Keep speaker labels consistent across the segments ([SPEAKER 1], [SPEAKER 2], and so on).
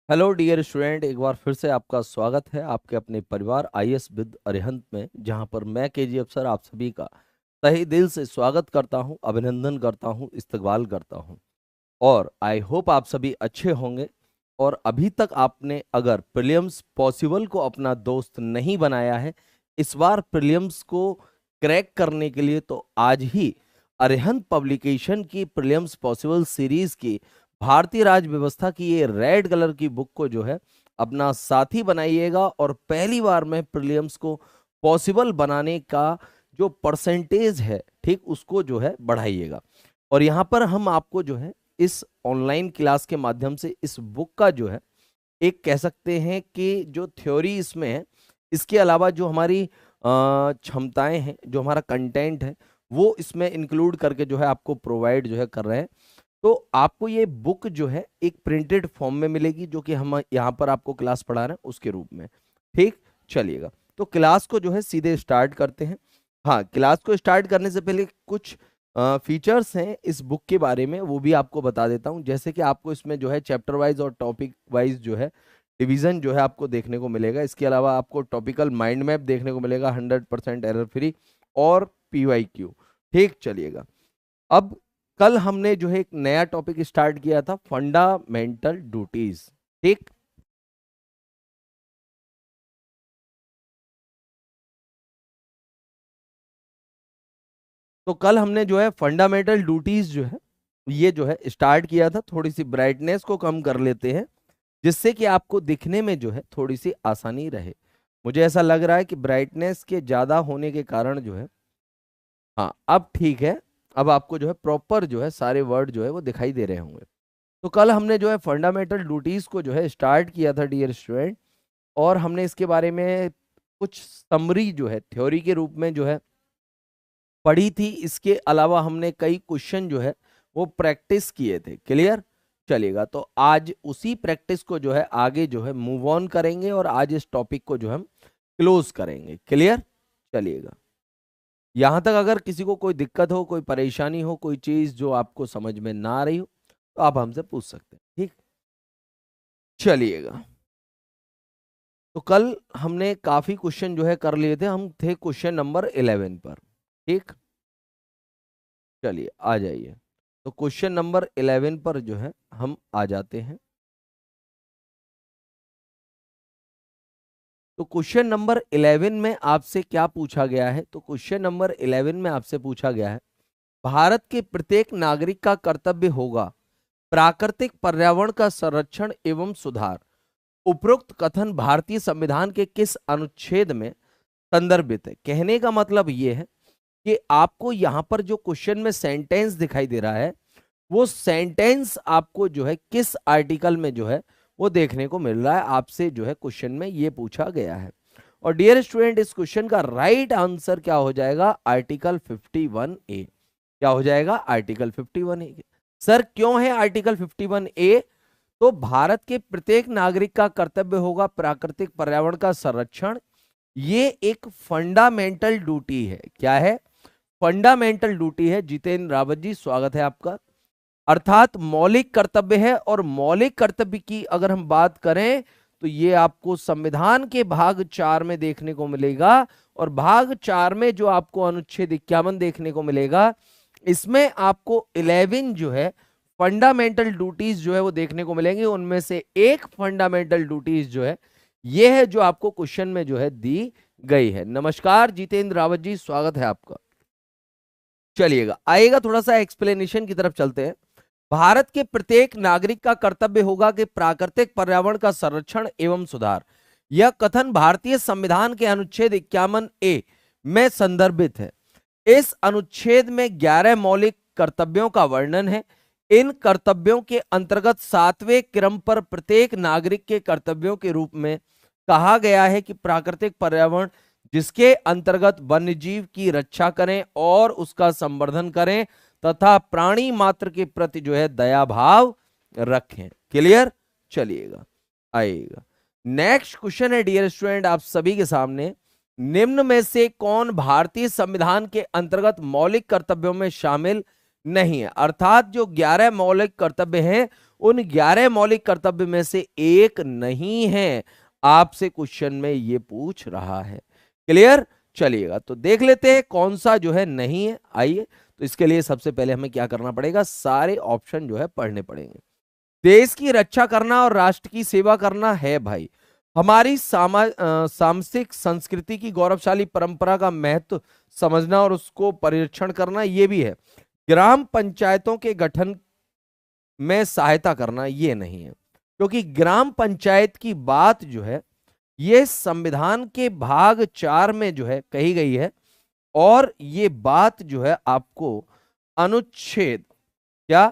[SPEAKER 1] Hello dear student, एक बार फिर से आपका स्वागत है आपके अपने परिवार आईएएस विद अरिहंत में, जहां पर मैं केजी अफसर आप सभी का तहे दिल से स्वागत करता हूं, अभिनंदन करता हूं, इस्तकबाल करता हूं। और आई होप आप सभी अच्छे होंगे। और अभी तक आपने अगर प्रीलिम्स पॉसिबल को अपना दोस्त नहीं बनाया है इस बार प्रीलिम्स को क्रैक करने के लिए, तो आज ही अरिहंत पब्लिकेशन की प्रीलिम्स पॉसिबल सीरीज की भारतीय राज व्यवस्था की ये रेड कलर की बुक को जो है अपना साथी बनाइएगा और पहली बार में प्रीलिम्स को पॉसिबल बनाने का जो परसेंटेज है, ठीक, उसको जो है बढ़ाइएगा। और यहाँ पर हम आपको जो है इस ऑनलाइन क्लास के माध्यम से इस बुक का जो है एक कह सकते हैं कि जो थ्योरी इसमें है, इसके अलावा जो हमारी क्षमताएं हैं, जो हमारा कंटेंट है, वो इसमें इंक्लूड करके जो है आपको प्रोवाइड जो है कर रहे हैं। तो आपको ये बुक जो है एक प्रिंटेड फॉर्म में मिलेगी, जो कि हम यहाँ पर आपको क्लास पढ़ा रहे हैं उसके रूप में। ठीक, चलिएगा तो क्लास को जो है सीधे स्टार्ट करते हैं। हाँ, क्लास को स्टार्ट करने से पहले कुछ फीचर्स हैं इस बुक के बारे में, वो भी आपको बता देता हूँ। जैसे कि आपको इसमें जो है चैप्टर वाइज और टॉपिक वाइज जो है डिवीजन जो है आपको देखने को मिलेगा। इसके अलावा आपको टॉपिकल माइंड मैप देखने को मिलेगा 100% एरर फ्री और PYQ। ठीक, चलिएगा। अब कल हमने जो है एक नया टॉपिक स्टार्ट किया था, फंडामेंटल ड्यूटीज। ठीक, तो कल हमने जो है फंडामेंटल ड्यूटीज जो है ये जो है स्टार्ट किया था। थोड़ी सी ब्राइटनेस को कम कर लेते हैं जिससे कि आपको दिखने में जो है थोड़ी सी आसानी रहे। मुझे ऐसा लग रहा है कि ब्राइटनेस के ज्यादा होने के कारण जो है, हाँ अब ठीक है, अब आपको जो है प्रॉपर जो है सारे वर्ड जो है वो दिखाई दे रहे होंगे। तो कल हमने जो है फंडामेंटल ड्यूटीज को जो है स्टार्ट किया था डियर स्टूडेंट, और हमने इसके बारे में कुछ समरी जो है थ्योरी के रूप में जो है पढ़ी थी। इसके अलावा हमने कई क्वेश्चन जो है वो प्रैक्टिस किए थे। क्लियर, चलिएगा। तो आज उसी प्रैक्टिस को जो है आगे जो है मूव ऑन करेंगे और आज इस टॉपिक को जो हम क्लोज करेंगे। क्लियर, चलिएगा। यहां तक अगर किसी को कोई दिक्कत हो, कोई परेशानी हो, कोई चीज जो आपको समझ में ना आ रही हो, तो आप हमसे पूछ सकते हैं। ठीक, चलिएगा। तो कल हमने काफी क्वेश्चन जो है कर लिए थे, हम थे क्वेश्चन नंबर 11 पर। ठीक, चलिए आ जाइए। तो क्वेश्चन नंबर 11 पर जो है हम आ जाते हैं। तो क्वेश्चन नंबर 11 में आपसे क्या पूछा गया है? तो क्वेश्चन नंबर 11 में आपसे पूछा गया है, भारत के प्रत्येक नागरिक का कर्तव्य होगा प्राकृतिक पर्यावरण का संरक्षण एवं सुधार। उपरोक्त कथन भारतीय संविधान के किस अनुच्छेद में संदर्भित है? कहने का मतलब यह है कि आपको यहां पर जो क्वेश्चन में सेंटेंस दिखाई दे रहा है, वो सेंटेंस आपको जो है किस आर्टिकल में जो है वो देखने को मिल रहा है। आपसे जो है क्वेश्चन में ये पूछा गया है। और डियर स्टूडेंट, इस क्वेश्चन का राइट आंसर क्या हो जाएगा? Article 51A। क्या हो जाएगा? Article 51A। सर क्यों है आर्टिकल 51A? तो भारत के प्रत्येक नागरिक का कर्तव्य होगा प्राकृतिक पर्यावरण का संरक्षण। ये एक फंडामेंटल ड्यूटी है। क्या है? फंडामेंटल ड्यूटी है। जितेंद्र रावत जी, स्वागत है आपका। अर्थात मौलिक कर्तव्य है। और मौलिक कर्तव्य की अगर हम बात करें तो ये आपको संविधान के भाग 4 में देखने को मिलेगा। और भाग 4 में जो आपको अनुच्छेद 51 देखने को मिलेगा, इसमें आपको 11 जो है फंडामेंटल ड्यूटीज जो है वो देखने को मिलेंगे। उनमें से एक फंडामेंटल ड्यूटीज जो है ये है जो आपको क्वेश्चन में जो है दी गई है। नमस्कार जितेंद्र रावत जी, स्वागत है आपका। चलिएगा, आएगा थोड़ा सा एक्सप्लेनेशन की तरफ चलते हैं। भारत के प्रत्येक नागरिक का कर्तव्य होगा कि प्राकृतिक पर्यावरण का संरक्षण एवं सुधार। यह कथन भारतीय संविधान के अनुच्छेद 51A में संदर्भित है। इस अनुच्छेद में 11 मौलिक कर्तव्यों का वर्णन है। इन कर्तव्यों के अंतर्गत 7वें क्रम पर प्रत्येक नागरिक के कर्तव्यों के रूप में कहा गया है कि प्राकृतिक पर्यावरण जिसके अंतर्गत वन्यजीव की रक्षा करें और उसका संवर्धन करें तथा प्राणी मात्र के प्रति जो है दया भाव रखें। क्लियर, चलिएगा आइएगा। नेक्स्ट क्वेश्चन है डियर स्टूडेंट आप सभी के सामने, निम्न में से कौन भारतीय संविधान के अंतर्गत मौलिक कर्तव्यों में शामिल नहीं है? अर्थात जो 11 मौलिक कर्तव्य हैं उन 11 मौलिक कर्तव्य में से एक नहीं है, आपसे क्वेश्चन में ये पूछ रहा है। क्लियर? चलिएगा तो देख लेते हैं कौन सा जो है नहीं है। आइए, तो इसके लिए सबसे पहले हमें क्या करना पड़ेगा, सारे ऑप्शन जो है पढ़ने पड़ेंगे। देश की रक्षा करना और राष्ट्र की सेवा करना है भाई। हमारी सामाजिक संस्कृति की गौरवशाली परंपरा का महत्व समझना और उसको परिरक्षण करना, ये भी है। ग्राम पंचायतों के गठन में सहायता करना, ये नहीं है, क्योंकि ग्राम पंचायत की बात जो है ये संविधान के भाग 4 में जो है कही गई है, और ये बात जो है आपको अनुच्छेद क्या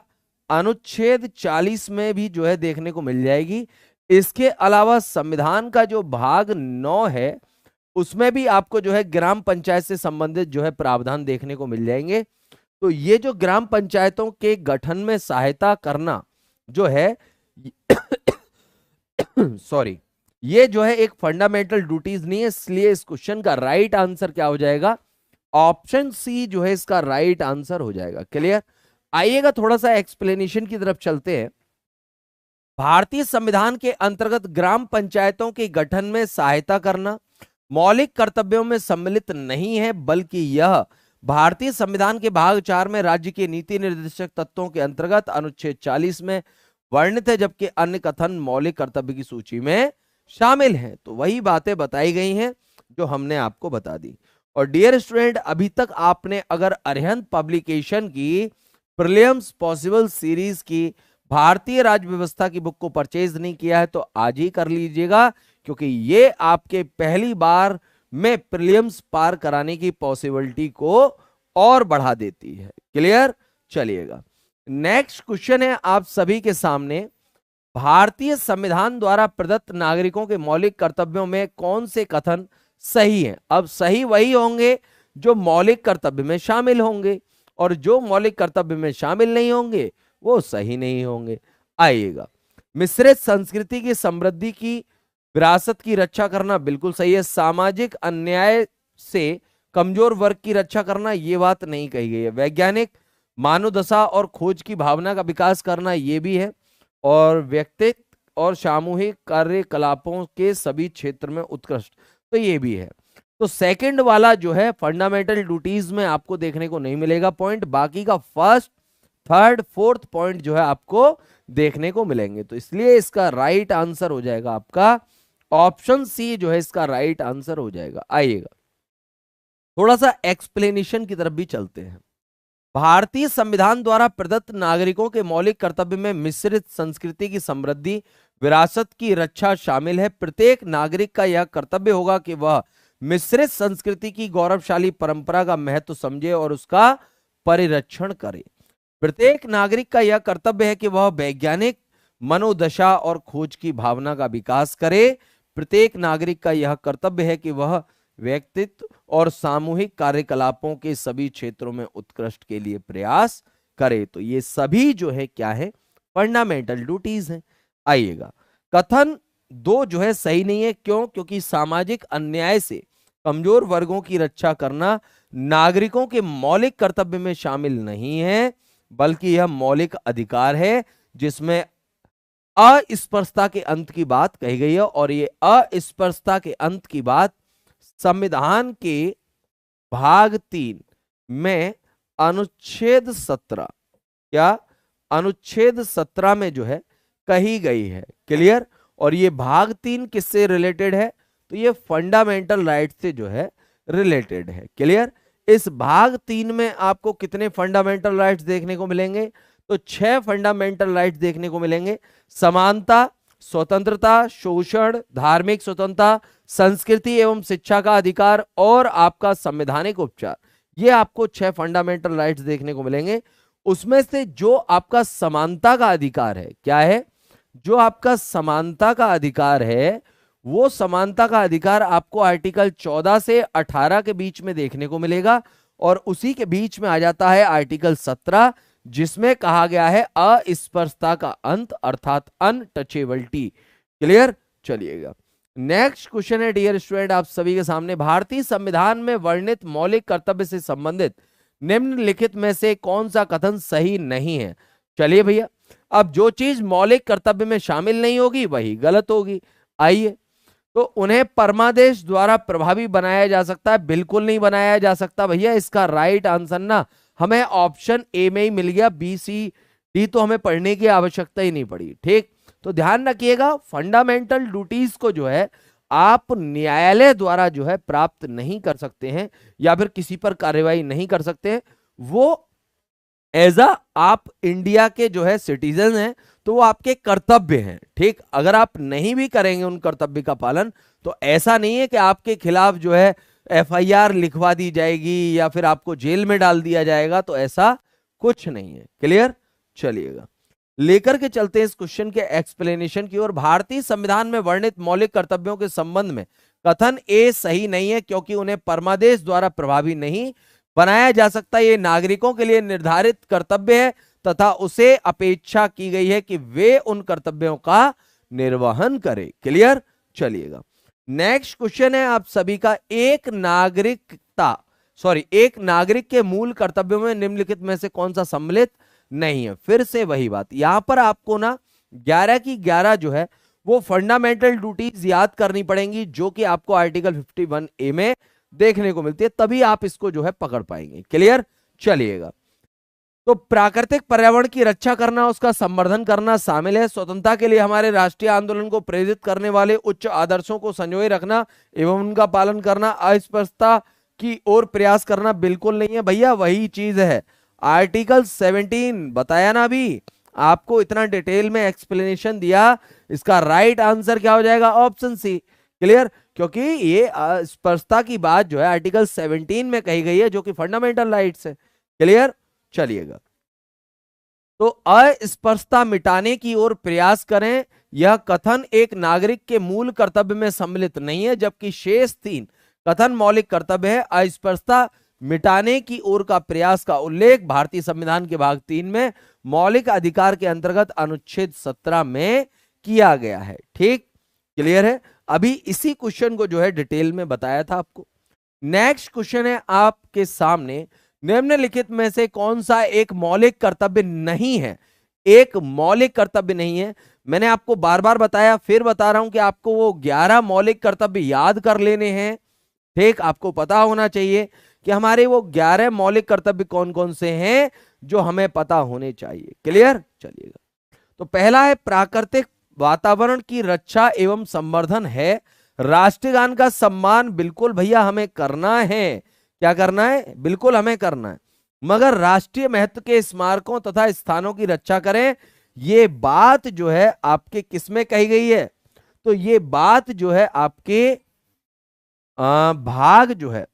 [SPEAKER 1] अनुच्छेद 40 में भी जो है देखने को मिल जाएगी। इसके अलावा संविधान का जो भाग 9 है उसमें भी आपको जो है ग्राम पंचायत से संबंधित जो है प्रावधान देखने को मिल जाएंगे। तो ये जो ग्राम पंचायतों के गठन में सहायता करना जो है सॉरी, ये जो है एक फंडामेंटल ड्यूटीज नहीं है, इसलिए इस क्वेश्चन का राइट आंसर क्या हो जाएगा, ऑप्शन सी जो है इसका राइट आंसर हो जाएगा। क्लियर? आइएगा थोड़ा सा एक्सप्लेनेशन की तरफ चलते हैं। भारतीय संविधान के अंतर्गत ग्राम पंचायतों के गठन में सहायता करना मौलिक कर्तव्यों में सम्मिलित नहीं है, बल्कि यह भारतीय संविधान के भाग 4 में राज्य के नीति निर्देशक तत्वों के अंतर्गत अनुच्छेद 40 में वर्णित है, जबकि अन्य कथन मौलिक कर्तव्य की सूची में शामिल हैं। तो वही बातें बताई गई हैं जो हमने आपको बता दी। और डियर स्टूडेंट, अभी तक आपने अगर अरिहंत पब्लिकेशन की प्रीलिम्स पॉसिबल सीरीज की भारतीय राज्य व्यवस्था की बुक को परचेज नहीं किया है तो आज ही कर लीजिएगा, क्योंकि ये आपके पहली बार में प्रीलिम्स पार कराने की पॉसिबिलिटी को और बढ़ा देती है। क्लियर? चलिएगा, नेक्स्ट क्वेश्चन है आप सभी के सामने। भारतीय संविधान द्वारा प्रदत्त नागरिकों के मौलिक कर्तव्यों में कौन से कथन सही हैं? अब सही वही होंगे जो मौलिक कर्तव्य में शामिल होंगे, और जो मौलिक कर्तव्य में शामिल नहीं होंगे वो सही नहीं होंगे। आइएगा, मिश्रित संस्कृति की समृद्धि की विरासत की रक्षा करना बिल्कुल सही है। सामाजिक अन्याय से कमजोर वर्ग की रक्षा करना, ये बात नहीं कही गई है। वैज्ञानिक मानवदशा और खोज की भावना का विकास करना, ये भी है। और व्यक्तित्व और सामूहिक कार्यकलापों के सभी क्षेत्र में उत्कृष्ट, तो ये भी है। तो सेकंड वाला जो है फंडामेंटल ड्यूटीज में आपको देखने को नहीं मिलेगा पॉइंट, बाकी का फर्स्ट, थर्ड, फोर्थ पॉइंट जो है आपको देखने को मिलेंगे। तो इसलिए इसका राइट आंसर हो जाएगा आपका ऑप्शन सी जो है इसका राइट आंसर हो जाएगा। आइएगा थोड़ा सा एक्सप्लेनेशन की तरफ भी चलते हैं। भारतीय संविधान द्वारा प्रदत्त नागरिकों के मौलिक कर्तव्य में मिश्रित संस्कृति की समृद्धि, विरासत की रक्षा शामिल है। प्रत्येक नागरिक का यह कर्तव्य होगा कि वह मिश्रित संस्कृति की गौरवशाली परंपरा का महत्व समझे और उसका परिरक्षण करे। प्रत्येक नागरिक का यह कर्तव्य है कि वह वैज्ञानिक मनोदशा और खोज की भावना का विकास करे। प्रत्येक नागरिक का यह कर्तव्य है कि वह व्यक्तित्व और सामूहिक कार्यकलापों के सभी क्षेत्रों में उत्कृष्ट के लिए प्रयास करे। तो ये सभी जो है क्या है, फंडामेंटल ड्यूटीज हैं। आइएगा, कथन 2 जो है सही नहीं है। क्यों? क्योंकि सामाजिक अन्याय से कमजोर वर्गों की रक्षा करना नागरिकों के मौलिक कर्तव्य में शामिल नहीं है, बल्कि यह मौलिक अधिकार है जिसमें अस्पृश्यता के अंत की बात कही गई है। और ये अस्पृश्यता के अंत की बात संविधान के भाग 3 में अनुच्छेद 17 अनुच्छेद 17 में जो है कही गई है। क्लियर? और ये भाग 3 किससे रिलेटेड है? तो ये फंडामेंटल राइट से जो है रिलेटेड है। क्लियर? इस भाग 3 में आपको कितने फंडामेंटल राइट्स देखने को मिलेंगे? तो 6 फंडामेंटल राइट्स देखने को मिलेंगे। समानता, स्वतंत्रता, शोषण, धार्मिक स्वतंत्रता, संस्कृति एवं शिक्षा का अधिकार और आपका संवैधानिक उपचार, ये आपको 6 फंडामेंटल राइट्स देखने को मिलेंगे। उसमें से जो आपका समानता का अधिकार है, क्या है? जो आपका समानता का अधिकार है, वो समानता का अधिकार आपको आर्टिकल 14 से 18 के बीच में देखने को मिलेगा। और उसी के बीच में आ जाता है आर्टिकल 17, जिसमें कहा गया है अस्पृश्यता का अंत अर्थात अनटचेबिलिटी। क्लियर? चलिएगा, नेक्स्ट क्वेश्चन है डियर स्टूडेंट आप सभी के सामने। भारतीय संविधान में वर्णित मौलिक कर्तव्य से संबंधित निम्नलिखित में से कौन सा कथन सही नहीं है? चलिए भैया, अब जो चीज मौलिक कर्तव्य में शामिल नहीं होगी वही गलत होगी। आइए, तो उन्हें परमादेश द्वारा प्रभावी बनाया जा सकता है? बिल्कुल नहीं बनाया जा सकता भैया। इसका राइट आंसर ना हमें ऑप्शन ए में ही मिल गया, बी सी डी तो हमें पढ़ने की आवश्यकता ही नहीं पड़ी। ठीक, तो ध्यान रखिएगा, फंडामेंटल ड्यूटीज को जो है आप न्यायालय द्वारा जो है प्राप्त नहीं कर सकते हैं या फिर किसी पर कार्यवाही नहीं कर सकते हैं। वो एज आप इंडिया के जो है सिटीजन हैं तो वो आपके कर्तव्य हैं। ठीक, अगर आप नहीं भी करेंगे उन कर्तव्य का पालन तो ऐसा नहीं है कि आपके खिलाफ जो है एफआईआर लिखवा दी जाएगी या फिर आपको जेल में डाल दिया जाएगा, तो ऐसा कुछ नहीं है। क्लियर? चलिएगा, लेकर के चलते हैं इस क्वेश्चन के एक्सप्लेनेशन की ओर। भारतीय संविधान में वर्णित मौलिक कर्तव्यों के संबंध में कथन ए सही नहीं है क्योंकि उन्हें परमादेश द्वारा प्रभावी नहीं बनाया जा सकता। ये नागरिकों के लिए निर्धारित कर्तव्य है तथा उसे अपेक्षा की गई है कि वे उन कर्तव्यों का निर्वहन करें। क्लियर? चलिएगा, नेक्स्ट क्वेश्चन है आप सभी का, एक नागरिक के मूल कर्तव्यों में निम्नलिखित में से कौन सा सम्मिलित नहीं है? फिर से वही बात, यहां पर आपको ना 11 की 11 जो है वो फंडामेंटल ड्यूटीज याद करनी पड़ेंगी जो कि आपको आर्टिकल 51A में देखने को मिलती है, तभी आप इसको जो है पकड़ पाएंगे। क्लियर? चलिएगा, तो प्राकृतिक पर्यावरण की रक्षा करना, उसका संवर्धन करना शामिल है। स्वतंत्रता के लिए हमारे राष्ट्रीय आंदोलन को प्रेरित करने वाले उच्च आदर्शों को संजोए रखना एवं उनका पालन करना। अस्पृश्यता की ओर प्रयास करना बिल्कुल नहीं है भैया, वही चीज है आर्टिकल 17 बताया ना अभी आपको, इतना डिटेल में एक्सप्लेनेशन दिया। इसका राइट आंसर क्या हो जाएगा? Option C. क्लियर? क्योंकि ये स्पर्शता की बात जो है आर्टिकल 17 में कही गई है जो कि फंडामेंटल राइट्स है। क्लियर? चलिएगा, तो अस्पृश्यता मिटाने की ओर प्रयास करें, यह कथन एक नागरिक के मूल कर्तव्य में सम्मिलित नहीं है, जबकि शेष 3 कथन मौलिक कर्तव्य है। अस्पृश्यता मिटाने की ओर का प्रयास का उल्लेख भारतीय संविधान के भाग 3 में मौलिक अधिकार के अंतर्गत अनुच्छेद 17 में किया गया है। ठीक, क्लियर है? अभी इसी क्वेश्चन को जो है डिटेल में बताया था आपको। नेक्स्ट क्वेश्चन है आपके सामने, निम्नलिखित में से कौन सा एक मौलिक कर्तव्य नहीं है? एक मौलिक कर्तव्य नहीं है। मैंने आपको बार बार बताया, फिर बता रहा हूं कि आपको वो 11 मौलिक कर्तव्य याद कर लेने हैं। ठीक, आपको पता होना चाहिए कि हमारे वो 11 मौलिक कर्तव्य कौन कौन से हैं जो हमें पता होने चाहिए। क्लियर? चलिएगा, तो पहला है प्राकृतिक वातावरण की रक्षा एवं संवर्धन है। राष्ट्रीय गान का सम्मान बिल्कुल भैया हमें करना है। क्या करना है? बिल्कुल हमें करना है, मगर राष्ट्रीय महत्व के स्मारकों तथा स्थानों की रक्षा करें। ये बात जो है आपके किसमें कही गई है? तो ये बात जो है आपके भाग जो है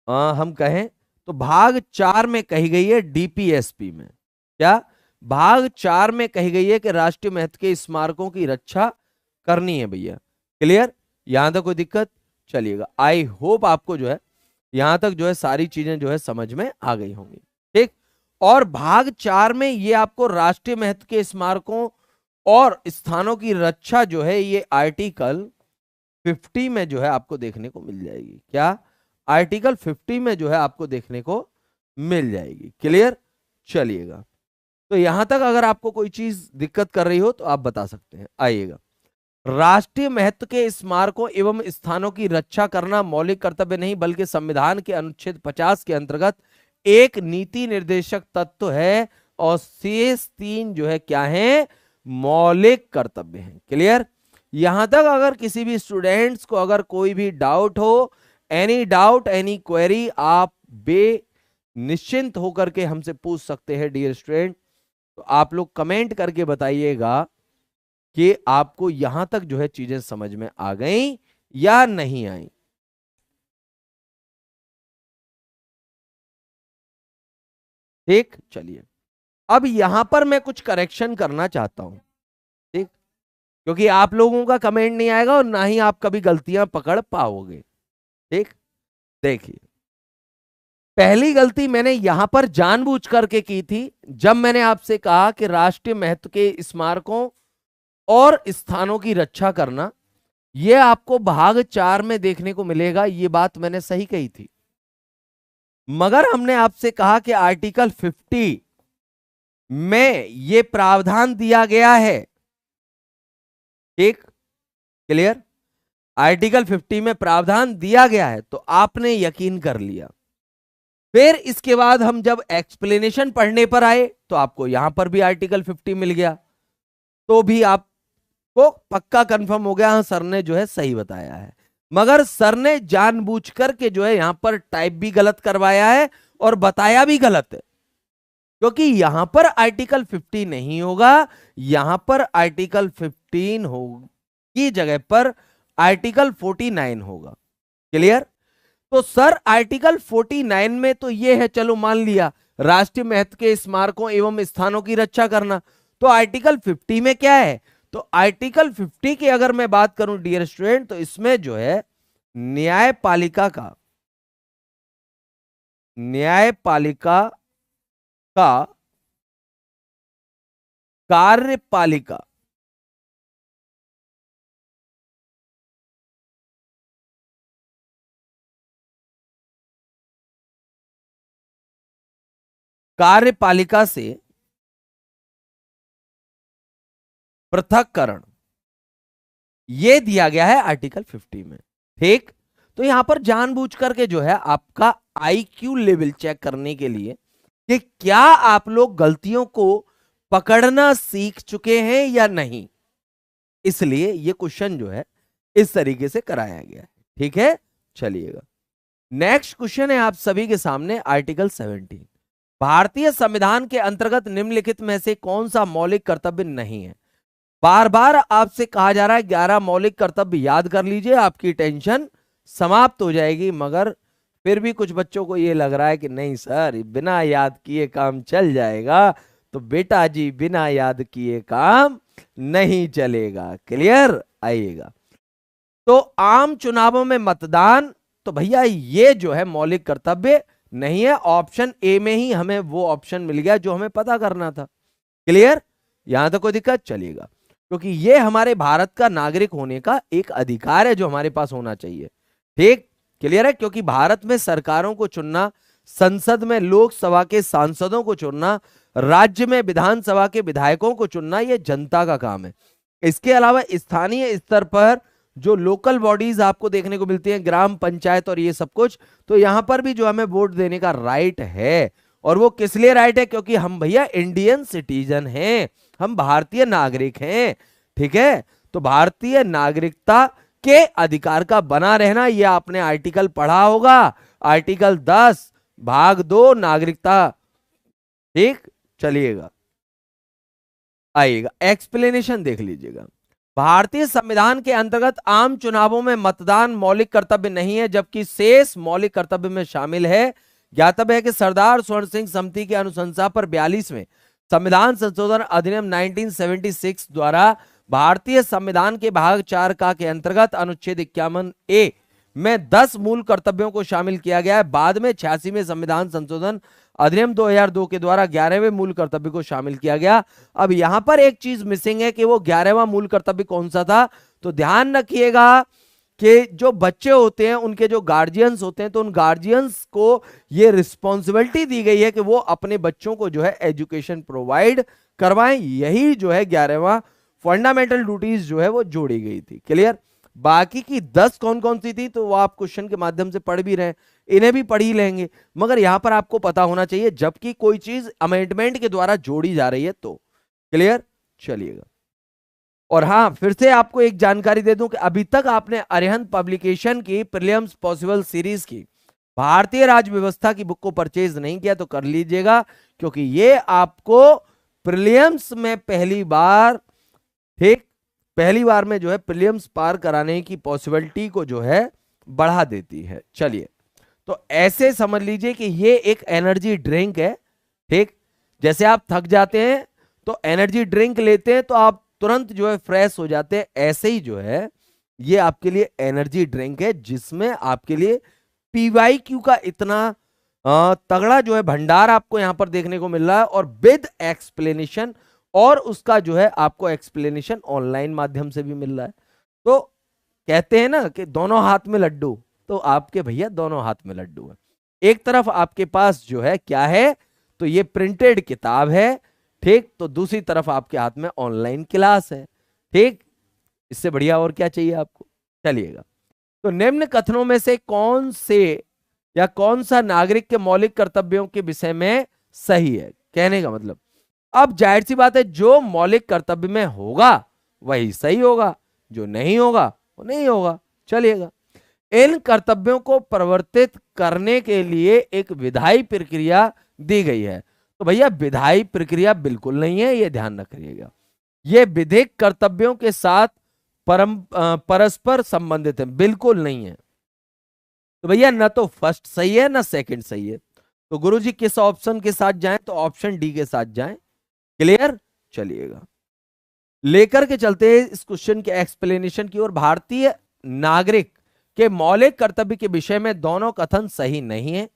[SPEAKER 1] हम कहें तो भाग 4 में कही गई है, डीपीएसपी में। क्या भाग 4 में कही गई है कि राष्ट्रीय महत्व के स्मारकों की रक्षा करनी है भैया। क्लियर? यहां तक कोई दिक्कत? चलिएगा, आई होप आपको जो है यहां तक जो है सारी चीजें जो है समझ में आ गई होंगी। ठीक, और भाग 4 में ये आपको राष्ट्रीय महत्व के स्मारकों और स्थानों की रक्षा जो है ये आर्टिकल 50 में जो है आपको देखने को मिल जाएगी। क्या? आर्टिकल 50 में जो है आपको देखने को मिल जाएगी। क्लियर? चलिएगा, तो यहां तक अगर आपको कोई चीज दिक्कत कर रही हो तो आप बता सकते हैं। आइएगा, राष्ट्रीय महत्व के स्मारकों एवं स्थानों की रक्षा करना मौलिक कर्तव्य नहीं बल्कि संविधान के अनुच्छेद 50 के अंतर्गत एक नीति निर्देशक तत्व है, और शेष 3 जो है क्या है? मौलिक कर्तव्य हैं। क्लियर? यहां तक अगर किसी भी स्टूडेंट्स को अगर कोई भी डाउट हो, एनी डाउट एनी क्वेरी, आप निश्चिंत होकर के हमसे पूछ सकते हैं डियर स्टूडेंट। तो आप लोग कमेंट करके बताइएगा कि आपको यहां तक जो है चीजें समझ में आ गई या नहीं आई। ठीक, चलिए, अब यहां पर मैं कुछ करेक्शन करना चाहता हूं। ठीक, क्योंकि आप लोगों का कमेंट नहीं आएगा और ना ही आप कभी गलतियां पकड़ पाओगे। ठीक, देखिए, पहली गलती मैंने यहां पर जानबूझ करके की थी जब मैंने आपसे कहा कि राष्ट्रीय महत्व के स्मारकों और स्थानों की रक्षा करना, यह आपको भाग 4 में देखने को मिलेगा। यह बात मैंने सही कही थी, मगर हमने आपसे कहा कि आर्टिकल 50 में ये प्रावधान दिया गया है। ठीक, क्लियर। आर्टिकल 50 में प्रावधान दिया गया है तो आपने यकीन कर लिया। फिर इसके बाद हम जब एक्सप्लेनेशन पढ़ने पर आए तो आपको यहां पर भी आर्टिकल 50 मिल गया, तो भी आपको पक्का कंफर्म हो गया, हाँ सर ने जो है सही बताया है। मगर सर ने जानबूझकर के जो है यहां पर टाइप भी गलत करवाया है और बताया भी गलत है, क्योंकि यहां पर आर्टिकल 50 नहीं होगा, यहां पर आर्टिकल 15 हो की जगह पर आर्टिकल 49 होगा। क्लियर। तो सर आर्टिकल 49 में तो ये है, चलो मान लिया राष्ट्रीय महत्व के स्मारकों एवं स्थानों की रक्षा करना, तो आर्टिकल 50 में क्या है? तो आर्टिकल 50 की अगर मैं बात करूं डियर स्टूडेंट, तो इसमें जो है न्यायपालिका का कार्यपालिका कार्यपालिका से पृथककरण ये दिया गया है आर्टिकल 50 में। ठीक, तो यहां पर जानबूझ करके जो है आपका आईक्यू लेवल चेक करने के लिए कि क्या आप लोग गलतियों को पकड़ना सीख चुके हैं या नहीं, इसलिए ये क्वेश्चन जो है इस तरीके से कराया गया है। ठीक है, चलिएगा नेक्स्ट क्वेश्चन है आप सभी के सामने आर्टिकल 17। भारतीय संविधान के अंतर्गत निम्नलिखित में से कौन सा मौलिक कर्तव्य नहीं है? बार बार आपसे कहा जा रहा है 11 मौलिक कर्तव्य याद कर लीजिए, आपकी टेंशन समाप्त हो जाएगी। मगर फिर भी कुछ बच्चों को यह लग रहा है कि नहीं सर बिना याद किए काम चल जाएगा, तो बेटा जी बिना याद किए काम नहीं चलेगा। क्लियर, आइएगा। तो आम चुनावों में मतदान, तो भैया ये जो है मौलिक कर्तव्य नहीं है, ऑप्शन ए में ही हमें वो ऑप्शन मिल गया जो हमें पता करना था। क्लियर, यहां तक कोई दिक्कत? चलिएगा, क्योंकि ये हमारे भारत का नागरिक होने का एक अधिकार है जो हमारे पास होना चाहिए। ठीक, क्लियर है, क्योंकि भारत में सरकारों को चुनना, संसद में लोकसभा के सांसदों को चुनना, राज्य में विधानसभा के विधायकों को चुनना, यह जनता का काम है। इसके अलावा स्थानीय स्तर पर जो लोकल बॉडीज आपको देखने को मिलती हैं, ग्राम पंचायत और ये सब कुछ, तो यहां पर भी जो हमें वोट देने का राइट है। और वो किस लिए राइट है? क्योंकि हम भैया इंडियन सिटीजन हैं, हम भारतीय नागरिक हैं। ठीक है, तो भारतीय नागरिकता के अधिकार का बना रहना, यह आपने आर्टिकल पढ़ा होगा, आर्टिकल 10 भाग 2 नागरिकता। ठीक, चलिएगा आइएगा एक्सप्लेनेशन देख लीजिएगा। भारतीय संविधान के अंतर्गत आम चुनावों में मतदान मौलिक कर्तव्य नहीं है, जबकि शेष मौलिक कर्तव्य में शामिल है। ज्ञातव्य है कि सरदार स्वर्ण सिंह समिति की अनुशंसा पर 42वें संविधान संशोधन अधिनियम 1976 द्वारा भारतीय संविधान के भाग 4 का के अंतर्गत अनुच्छेद 51A में 10 मूल कर्तव्यों को शामिल किया गया है। बाद में 86वें संविधान संशोधन अधिनियम 2002 के द्वारा 11वें मूल कर्तव्य को शामिल किया गया। अब यहां पर एक चीज मिसिंग है कि वो 11वां मूल कर्तव्य कौन सा था? तो ध्यान रखिएगा कि जो बच्चे होते हैं उनके जो गार्जियंस होते हैं, तो उन गार्जियंस को ये रिस्पॉन्सिबिलिटी दी गई है कि वो अपने बच्चों को जो है एजुकेशन प्रोवाइड करवाएं। यही जो है 11वां फंडामेंटल ड्यूटीज जो है वो जोड़ी गई थी। क्लियर, बाकी की 10 कौन कौन सी थी तो वो आप क्वेश्चन के माध्यम से पढ़ भी रहे, इन्हें भी पढ़ ही लेंगे। मगर यहां पर आपको पता होना चाहिए जबकि कोई चीज अमेंडमेंट के द्वारा जोड़ी जा रही है तो। क्लियर, चलिएगा। और हां, फिर से आपको एक जानकारी दे दूं कि अभी तक आपने अरिहंत पब्लिकेशन की प्रीलिम्स पॉसिबल सीरीज की भारतीय राज्य व्यवस्था की बुक को परचेज नहीं किया तो कर लीजिएगा, क्योंकि ये आपको प्रीलिम्स में पहली बार, ठीक, पहली बार में जो है प्रीलिम्स पार कराने की पॉसिबिलिटी को जो है बढ़ा देती है। चलिए, तो ऐसे समझ लीजिए कि ये एक एनर्जी ड्रिंक है। ठीक, जैसे आप थक जाते हैं तो एनर्जी ड्रिंक लेते हैं तो आप तुरंत जो है फ्रेश हो जाते हैं, ऐसे ही जो है ये आपके लिए एनर्जी ड्रिंक है जिसमें आपके लिए पीवाईक्यू का इतना तगड़ा जो है भंडार आपको यहां पर देखने को मिल रहा है, और विद एक्सप्लेनेशन, और उसका जो है आपको एक्सप्लेनेशन ऑनलाइन माध्यम से भी मिल रहा है। तो कहते हैं ना कि दोनों हाथ में लड्डू, तो आपके भैया दोनों हाथ में लड्डू है। एक तरफ आपके पास जो है क्या है, तो ये प्रिंटेड किताब है, ठीक, तो दूसरी तरफ आपके हाथ में ऑनलाइन क्लास है। ठीक, इससे बढ़िया और क्या चाहिए आपको। चलिएगा, तो निम्न कथनों में से कौन से या कौन सा नागरिक के मौलिक कर्तव्यों के विषय में सही है। कहने का मतलब, अब जाहिर सी बात है जो मौलिक कर्तव्य में होगा वही सही होगा, जो नहीं होगा वो नहीं होगा। चलिएगा, इन कर्तव्यों को परिवर्तित करने के लिए एक विधायी प्रक्रिया दी गई है। तो भैया विधायी प्रक्रिया बिल्कुल नहीं है, ये ध्यान रखिएगा। ये विधिक कर्तव्यों के साथ परस्पर संबंधित है, बिल्कुल नहीं है। तो भैया ना तो फर्स्ट सही है ना सेकंड सही है। तो गुरुजी किस ऑप्शन के साथ जाएं, तो ऑप्शन डी के साथ जाएं। क्लियर। चलिएगा, लेकर के चलते हैं इस क्वेश्चन के एक्सप्लेनेशन की ओर। भारतीय नागरिक के मौलिक कर्तव्य के विषय में दोनों कथन सही नहीं है।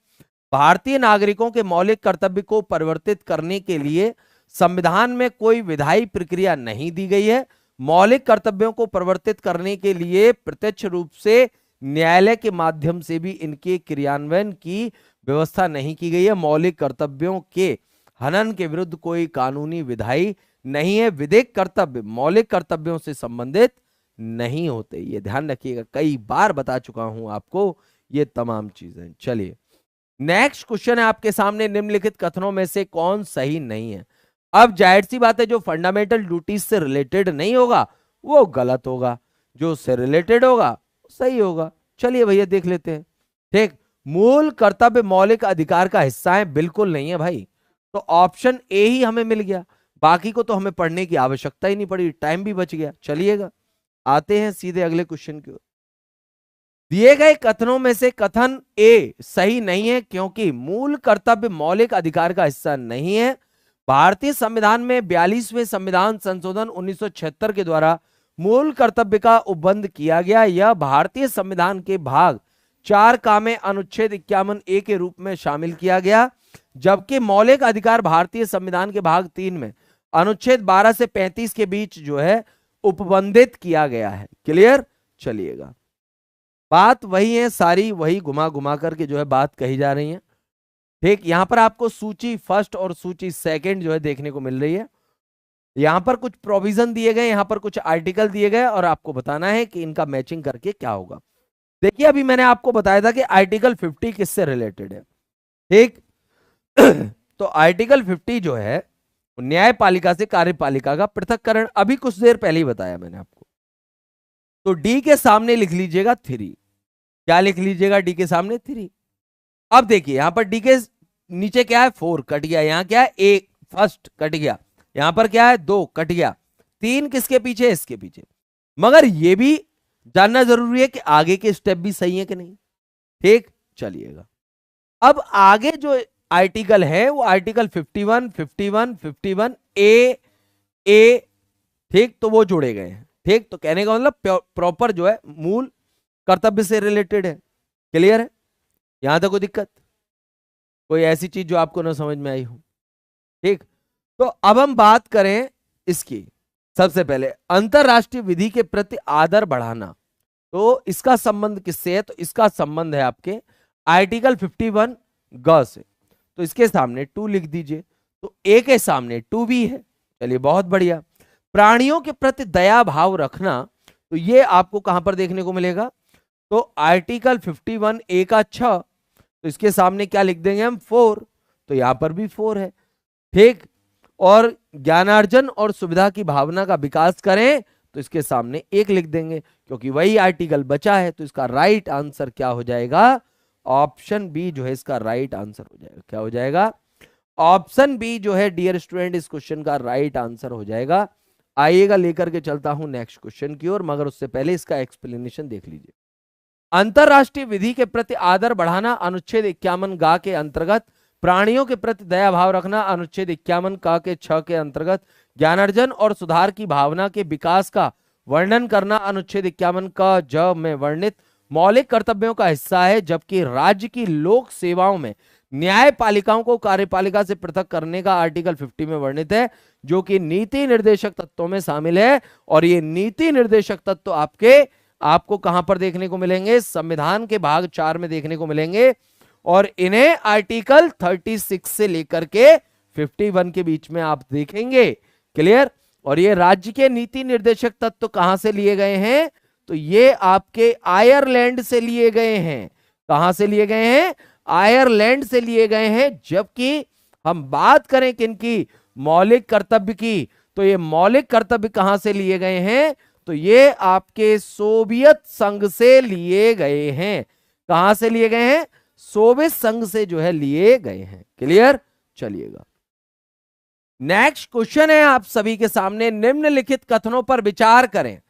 [SPEAKER 1] भारतीय नागरिकों के मौलिक कर्तव्य को परिवर्तित करने के लिए संविधान में कोई विधायी प्रक्रिया नहीं दी गई है। मौलिक कर्तव्यों को परिवर्तित करने के लिए प्रत्यक्ष रूप से न्यायालय के माध्यम से भी इनके क्रियान्वयन की व्यवस्था नहीं की गई है। मौलिक कर्तव्यों के हनन के विरुद्ध कोई कानूनी विधायी नहीं है। विधिक कर्तव्य मौलिक कर्तव्यों से संबंधित नहीं होते, ये ध्यान रखिएगा, कई बार बता चुका हूं आपको ये तमाम चीजें। चलिए, नेक्स्ट क्वेश्चन है आपके सामने, निम्नलिखित कथनों में से कौन सही नहीं है। अब जाहिर सी बात है जो फंडामेंटल ड्यूटीज से रिलेटेड नहीं होगा वो गलत होगा, जो से रिलेटेड होगा सही होगा। चलिए भैया देख लेते हैं। ठीक, मूल कर्तव्य मौलिक अधिकार का हिस्सा है, बिल्कुल नहीं है भाई। तो ऑप्शन ए ही हमें मिल गया, बाकी को तो हमें पढ़ने की आवश्यकता ही नहीं पड़ी, टाइम भी बच गया। चलिएगा, आते हैं सीधे अगले क्वेश्चन की ओर। दिए गए कथनों में से कथन ए सही नहीं है क्योंकि मूल कर्तव्य मौलिक अधिकार का हिस्सा नहीं है। भारतीय संविधान में 42वें संविधान संशोधन 1976 के द्वारा मूल कर्तव्य का उपबंध किया गया। यह भारतीय संविधान के भाग 4 का में अनुच्छेद 51A के रूप में शामिल किया गया, जबकि मौलिक अधिकार भारतीय संविधान के भाग 3 में अनुच्छेद 12 से 35 के बीच जो है उपबंधित किया गया है। क्लियर। चलिएगा, बात वही है, सारी वही घुमा घुमा करके जो है बात कही जा रही है। ठीक, यहां पर आपको सूची फर्स्ट और सूची सेकंड जो है देखने को मिल रही है। यहां पर कुछ प्रोविजन दिए गए, यहां पर कुछ आर्टिकल दिए गए और आपको बताना है कि इनका मैचिंग करके क्या होगा। देखिए, अभी मैंने आपको बताया था कि आर्टिकल 50 किससे रिलेटेड है। ठीक तो आर्टिकल 50 जो है न्यायपालिका से कार्यपालिका का पृथक्करण, अभी कुछ देर पहले ही बताया मैंने आपको। तो डी के सामने लिख लीजिएगा 3। क्या लिख लीजिएगा डी के सामने 3। अब देखिए यहां पर डी के नीचे क्या है 4 कट गया, यहां क्या है 1 फर्स्ट कट गया, यहां पर क्या है 2 कट गया, 3 किसके पीछे, इसके पीछे। मगर यह भी जानना जरूरी है कि आगे के स्टेप भी सही है कि नहीं। ठीक, चलिएगा, अब आगे जो आर्टिकल है वो आर्टिकल 51, 51, 51 ए। ठीक, तो वो जोड़े गए हैं। ठीक, तो कहने का मतलब प्रॉपर जो है मूल कर्तव्य से रिलेटेड है। क्लियर है, यहां तक कोई दिक्कत, कोई ऐसी चीज जो आपको ना समझ में आई हो। ठीक, तो अब हम बात करें इसकी। सबसे पहले अंतरराष्ट्रीय विधि के प्रति आदर बढ़ाना, तो इसका संबंध किससे है, तो इसका संबंध है आपके आर्टिकल 51 ग से। तो इसके सामने 2 लिख दीजिए, तो ए के सामने 2 भी है। चलिए, बहुत बढ़िया। प्राणियों के प्रति दया भाव रखना, तो ये आपको कहां पर देखने को मिलेगा, तो आर्टिकल 51 ए का 6, तो इसके सामने क्या लिख देंगे हम 4, तो यहां पर भी 4 है। ठीक, और ज्ञानार्जन और सुविधा की भावना का विकास करें, तो इसके सामने 1 लिख देंगे, क्योंकि वही आर्टिकल बचा है। तो इसका राइट आंसर क्या हो जाएगा, ऑप्शन बी जो है इसका राइट आंसर हो जाएगा। क्या हो जाएगा, ऑप्शन बी जो है डियर स्टूडेंट इस क्वेश्चन का राइट आंसर हो जाएगा। आइएगा, लेकर के चलता हूं नेक्स्ट क्वेश्चन की ओर, मगर उससे पहले इसका एक्सप्लेनेशन देख लीजिए। अंतरराष्ट्रीय विधि के प्रति आदर बढ़ाना, अनुच्छेद 51 गा के अंतर्गत। प्राणियों के प्रति दया भाव रखना, अनुच्छेद 51 का के 6 के अंतर्गत। ज्ञानार्जन और सुधार की भावना के विकास का वर्णन करना, अनुच्छेद 51 का ज में वर्णित मौलिक कर्तव्यों का हिस्सा है, जबकि राज्य की लोक सेवाओं में न्यायपालिकाओं को कार्यपालिका से पृथक करने का आर्टिकल 50 में वर्णित है, जो कि नीति निर्देशक तत्वों में शामिल है। और ये नीति निर्देशक तत्व आपको कहां पर देखने को मिलेंगे, संविधान के भाग 4 में देखने को मिलेंगे। और इन्हें आर्टिकल 36 से लेकर के 51 के बीच में आप देखेंगे। क्लियर। और ये राज्य के नीति निर्देशक तत्व कहां से लिए गए हैं? तो ये आपके आयरलैंड से लिए गए हैं। कहां से लिए गए हैं? आयरलैंड से लिए गए हैं। जबकि हम बात करें किनकी? मौलिक कर्तव्य की, तो ये मौलिक कर्तव्य कहां से लिए गए हैं? तो ये आपके सोवियत संघ से लिए गए हैं। कहां से लिए गए हैं? सोवियत संघ से जो है लिए गए हैं। क्लियर। चलिएगा, नेक्स्ट क्वेश्चन है आप सभी के सामने। निम्नलिखित कथनों पर विचार करें।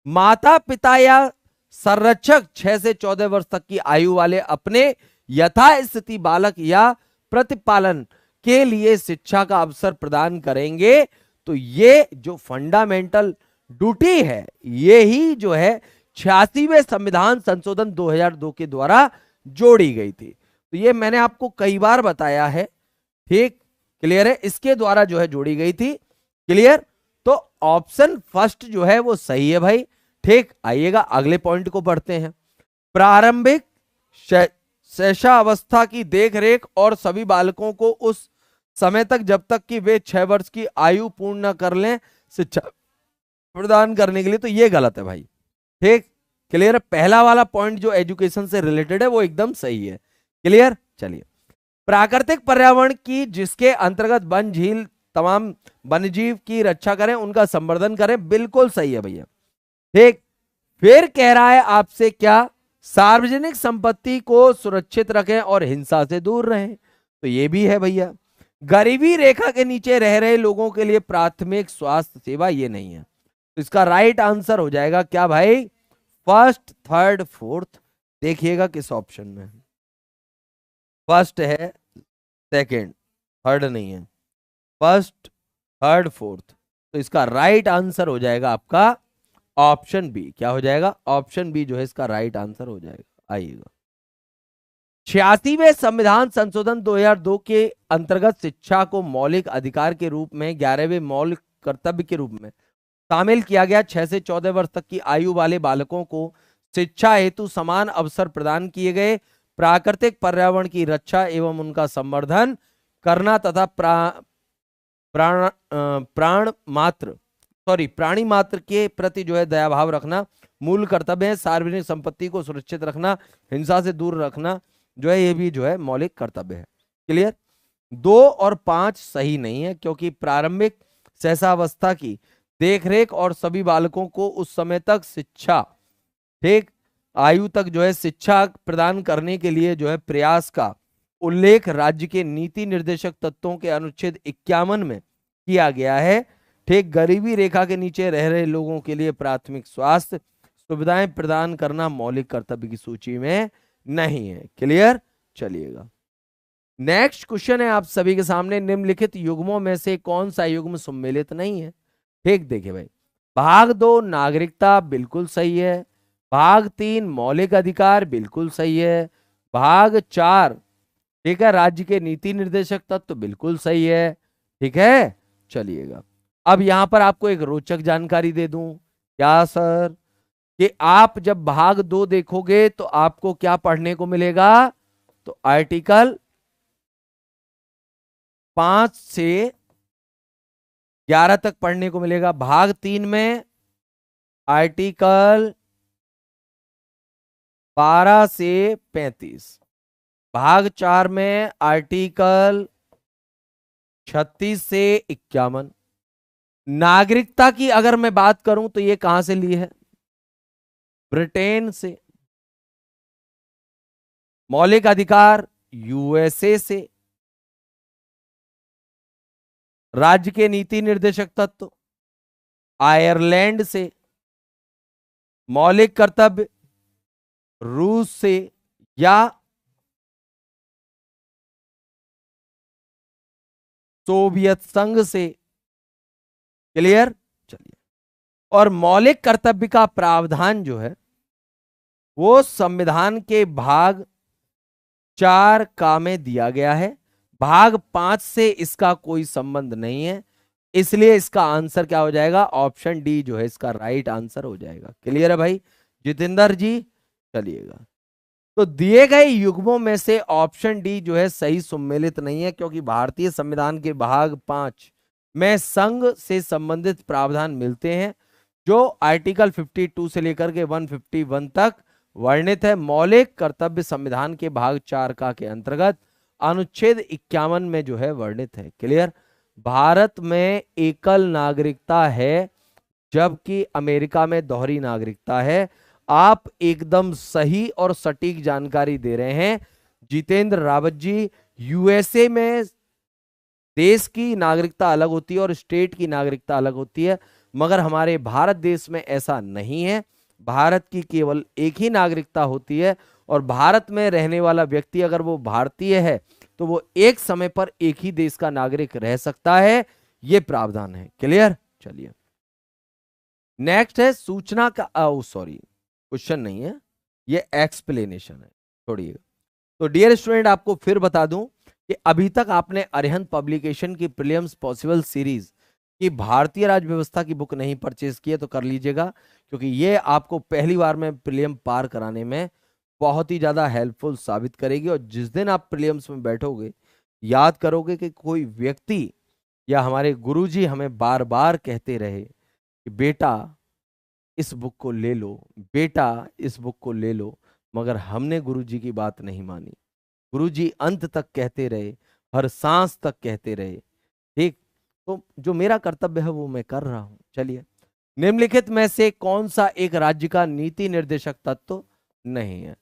[SPEAKER 1] माता पिता या संरक्षक 6 से 14 वर्ष तक की आयु वाले अपने यथास्थिति बालक या प्रतिपालन के लिए शिक्षा का अवसर प्रदान करेंगे। तो ये जो फंडामेंटल ड्यूटी है, ये ही जो है 86वें संविधान संशोधन 2002 के द्वारा जोड़ी गई थी। तो ये मैंने आपको कई बार बताया है। ठीक। क्लियर है। इसके द्वारा जो है जोड़ी गई थी। क्लियर। तो ऑप्शन फर्स्ट जो है वो सही है भाई। ठीक। आइएगा अगले पॉइंट को पढ़ते हैं। प्रारंभिक शैशवावस्था की देखरेख और सभी बालकों को उस समय तक जब तक कि वे 6 वर्ष की आयु पूर्ण न कर लें शिक्षा प्रदान करने के लिए। तो ये गलत है भाई। ठीक। क्लियर। पहला वाला पॉइंट जो एजुकेशन से रिलेटेड है वो एकदम सही है। क्लियर। चलिए, प्राकृतिक पर्यावरण की जिसके अंतर्गत वन झील तमाम वन्यजीव की रक्षा करें, उनका संवर्धन करें, बिल्कुल सही है भैया। ठीक। फिर कह रहा है आपसे क्या? सार्वजनिक संपत्ति को सुरक्षित रखें और हिंसा से दूर रहें। तो ये भी है भैया। गरीबी रेखा के नीचे रह रहे लोगों के लिए प्राथमिक स्वास्थ्य सेवा, ये नहीं है। तो इसका राइट आंसर हो जाएगा क्या भाई? First, third, fourth. देखिएगा किस ऑप्शन में। फर्स्ट है, सेकंड, थर्ड नहीं है। First, third, fourth. तो इसका राइट आंसर हो जाएगा आपका ऑप्शन बी। क्या हो जाएगा? ऑप्शन बी जो है इसका राइट आंसर हो जाएगा। आइएगा, 86वें संविधान संशोधन 2002 के अंतर्गत शिक्षा को मौलिक अधिकार के रूप में 11वें मौलिक कर्तव्य के रूप में शामिल किया गया। 6 से 14 वर्ष तक की आयु वाले बालकों को शिक्षा हेतु समान अवसर प्रदान किए गए। प्राकृतिक पर्यावरण की रक्षा एवं उनका संवर्धन करना तथा प्राणी मात्र के प्रति जो है दया भाव रखना मूल कर्तव्य है। सार्वजनिक संपत्ति को सुरक्षित रखना, हिंसा से दूर रखना जो है ये भी जो है मौलिक कर्तव्य है। क्लियर। 2 और 5 सही नहीं है, क्योंकि प्रारंभिक शैशवावस्था की देखरेख और सभी बालकों को उस समय तक शिक्षा, ठीक, आयु तक जो है शिक्षा प्रदान करने के लिए जो है प्रयास का उल्लेख राज्य के नीति निर्देशक तत्वों के अनुच्छेद 51 में किया गया है। ठीक। गरीबी रेखा के नीचे रह रहे लोगों के लिए प्राथमिक स्वास्थ्य सुविधाएं प्रदान करना मौलिक कर्तव्य की सूची में नहीं है। क्लियर। चलिएगा, नेक्स्ट क्वेश्चन है आप सभी के सामने। निम्नलिखित युग्मों में से कौन सा युग्म सम्मिलित नहीं है? ठीक। देखिए भाई, भाग 2 नागरिकता बिल्कुल सही है। भाग 3 मौलिक अधिकार बिल्कुल सही है। भाग 4 ठीक है राज्य के नीति निर्देशक तत्व बिल्कुल सही है। ठीक है। चलिएगा, अब यहां पर आपको एक रोचक जानकारी दे दूं। क्या सर? कि आप जब भाग 2 देखोगे तो आपको क्या पढ़ने को मिलेगा? तो आर्टिकल 5 से 11 तक पढ़ने को मिलेगा। भाग 3 में आर्टिकल 12 से 35। भाग 4 में आर्टिकल 36 से 51। नागरिकता की अगर मैं बात करूं तो ये कहां से ली है? ब्रिटेन से। मौलिक अधिकार यूएसए से। राज्य के नीति निर्देशक तत्व आयरलैंड से। मौलिक कर्तव्य रूस से या सोवियत संघ से। क्लियर। चलिए, और मौलिक कर्तव्य का प्रावधान जो है वो संविधान के भाग 4 का में दिया गया है। भाग 5 से इसका कोई संबंध नहीं है, इसलिए इसका आंसर क्या हो जाएगा? ऑप्शन डी जो है इसका राइट आंसर हो जाएगा। क्लियर है भाई जितेंद्र जी? चलिएगा, तो दिए गए युग्मों में से ऑप्शन डी जो है सही सुमेलित नहीं है, क्योंकि भारतीय संविधान के भाग 5 में संघ से संबंधित प्रावधान मिलते हैं जो आर्टिकल 52 से लेकर के 151 तक वर्णित है। मौलिक कर्तव्य संविधान के भाग 4 का के अंतर्गत अनुच्छेद 51 में जो है वर्णित है। क्लियर। भारत में एकल नागरिकता है जबकि अमेरिका में दोहरी नागरिकता है। आप एकदम सही और सटीक जानकारी दे रहे हैं जितेंद्र रावत जी। यूएसए में देश की नागरिकता अलग होती है और स्टेट की नागरिकता अलग होती है, मगर हमारे भारत देश में ऐसा नहीं है। भारत की केवल एक ही नागरिकता होती है और भारत में रहने वाला व्यक्ति अगर वो भारतीय है तो वो एक समय पर एक ही देश का नागरिक रह सकता है। ये प्रावधान है। क्लियर। चलिए नेक्स्ट है सूचना का सॉरी क्वेश्चन नहीं है, ये एक्सप्लेनेशन है, छोड़िएगा। तो डियर स्टूडेंट आपको फिर बता दूं कि अभी तक आपने अरिहंत पब्लिकेशन की प्रीलिम्स पॉसिबल सीरीज की भारतीय राज्य व्यवस्था की बुक नहीं परचेज की है तो कर लीजिएगा, क्योंकि ये आपको पहली बार में प्रीलियम पार कराने में बहुत ही ज्यादा हेल्पफुल साबित करेगी। और जिस दिन आप प्रीलिम्स में बैठोगे याद करोगे कि कोई व्यक्ति या हमारे गुरुजी हमें बार बार कहते रहे कि बेटा इस बुक को ले लो, बेटा इस बुक को ले लो, मगर हमने गुरुजी की बात नहीं मानी। गुरुजी अंत तक कहते रहे, हर सांस तक कहते रहे। ठीक। तो जो मेरा कर्तव्य है वो मैं कर रहा हूं। चलिए निम्नलिखित में से कौन सा एक राज्य का नीति निर्देशक तत्व नहीं है?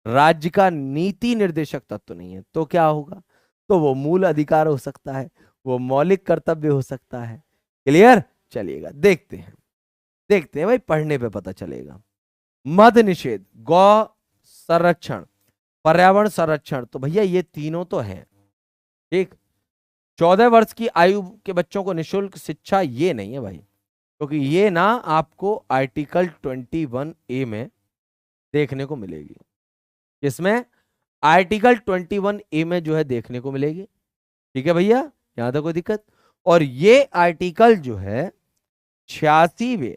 [SPEAKER 1] राज्य का नीति निर्देशक तत्व नहीं है तो क्या होगा? तो वो मूल अधिकार हो सकता है, वो मौलिक कर्तव्य हो सकता है। क्लियर। चलिएगा देखते हैं भाई, पढ़ने पे पता चलेगा। मद निषेध, गौ संरक्षण, पर्यावरण संरक्षण, तो भैया ये तीनों तो हैं। ठीक। 14 वर्ष की आयु के बच्चों को निशुल्क शिक्षा, ये नहीं है भाई, क्योंकि ये ना आपको आर्टिकल 21A में देखने को मिलेगी। इसमें आर्टिकल 21A में जो है देखने को मिलेगी। ठीक है भैया, यहां तक कोई दिक्कत? और ये आर्टिकल जो है 86वें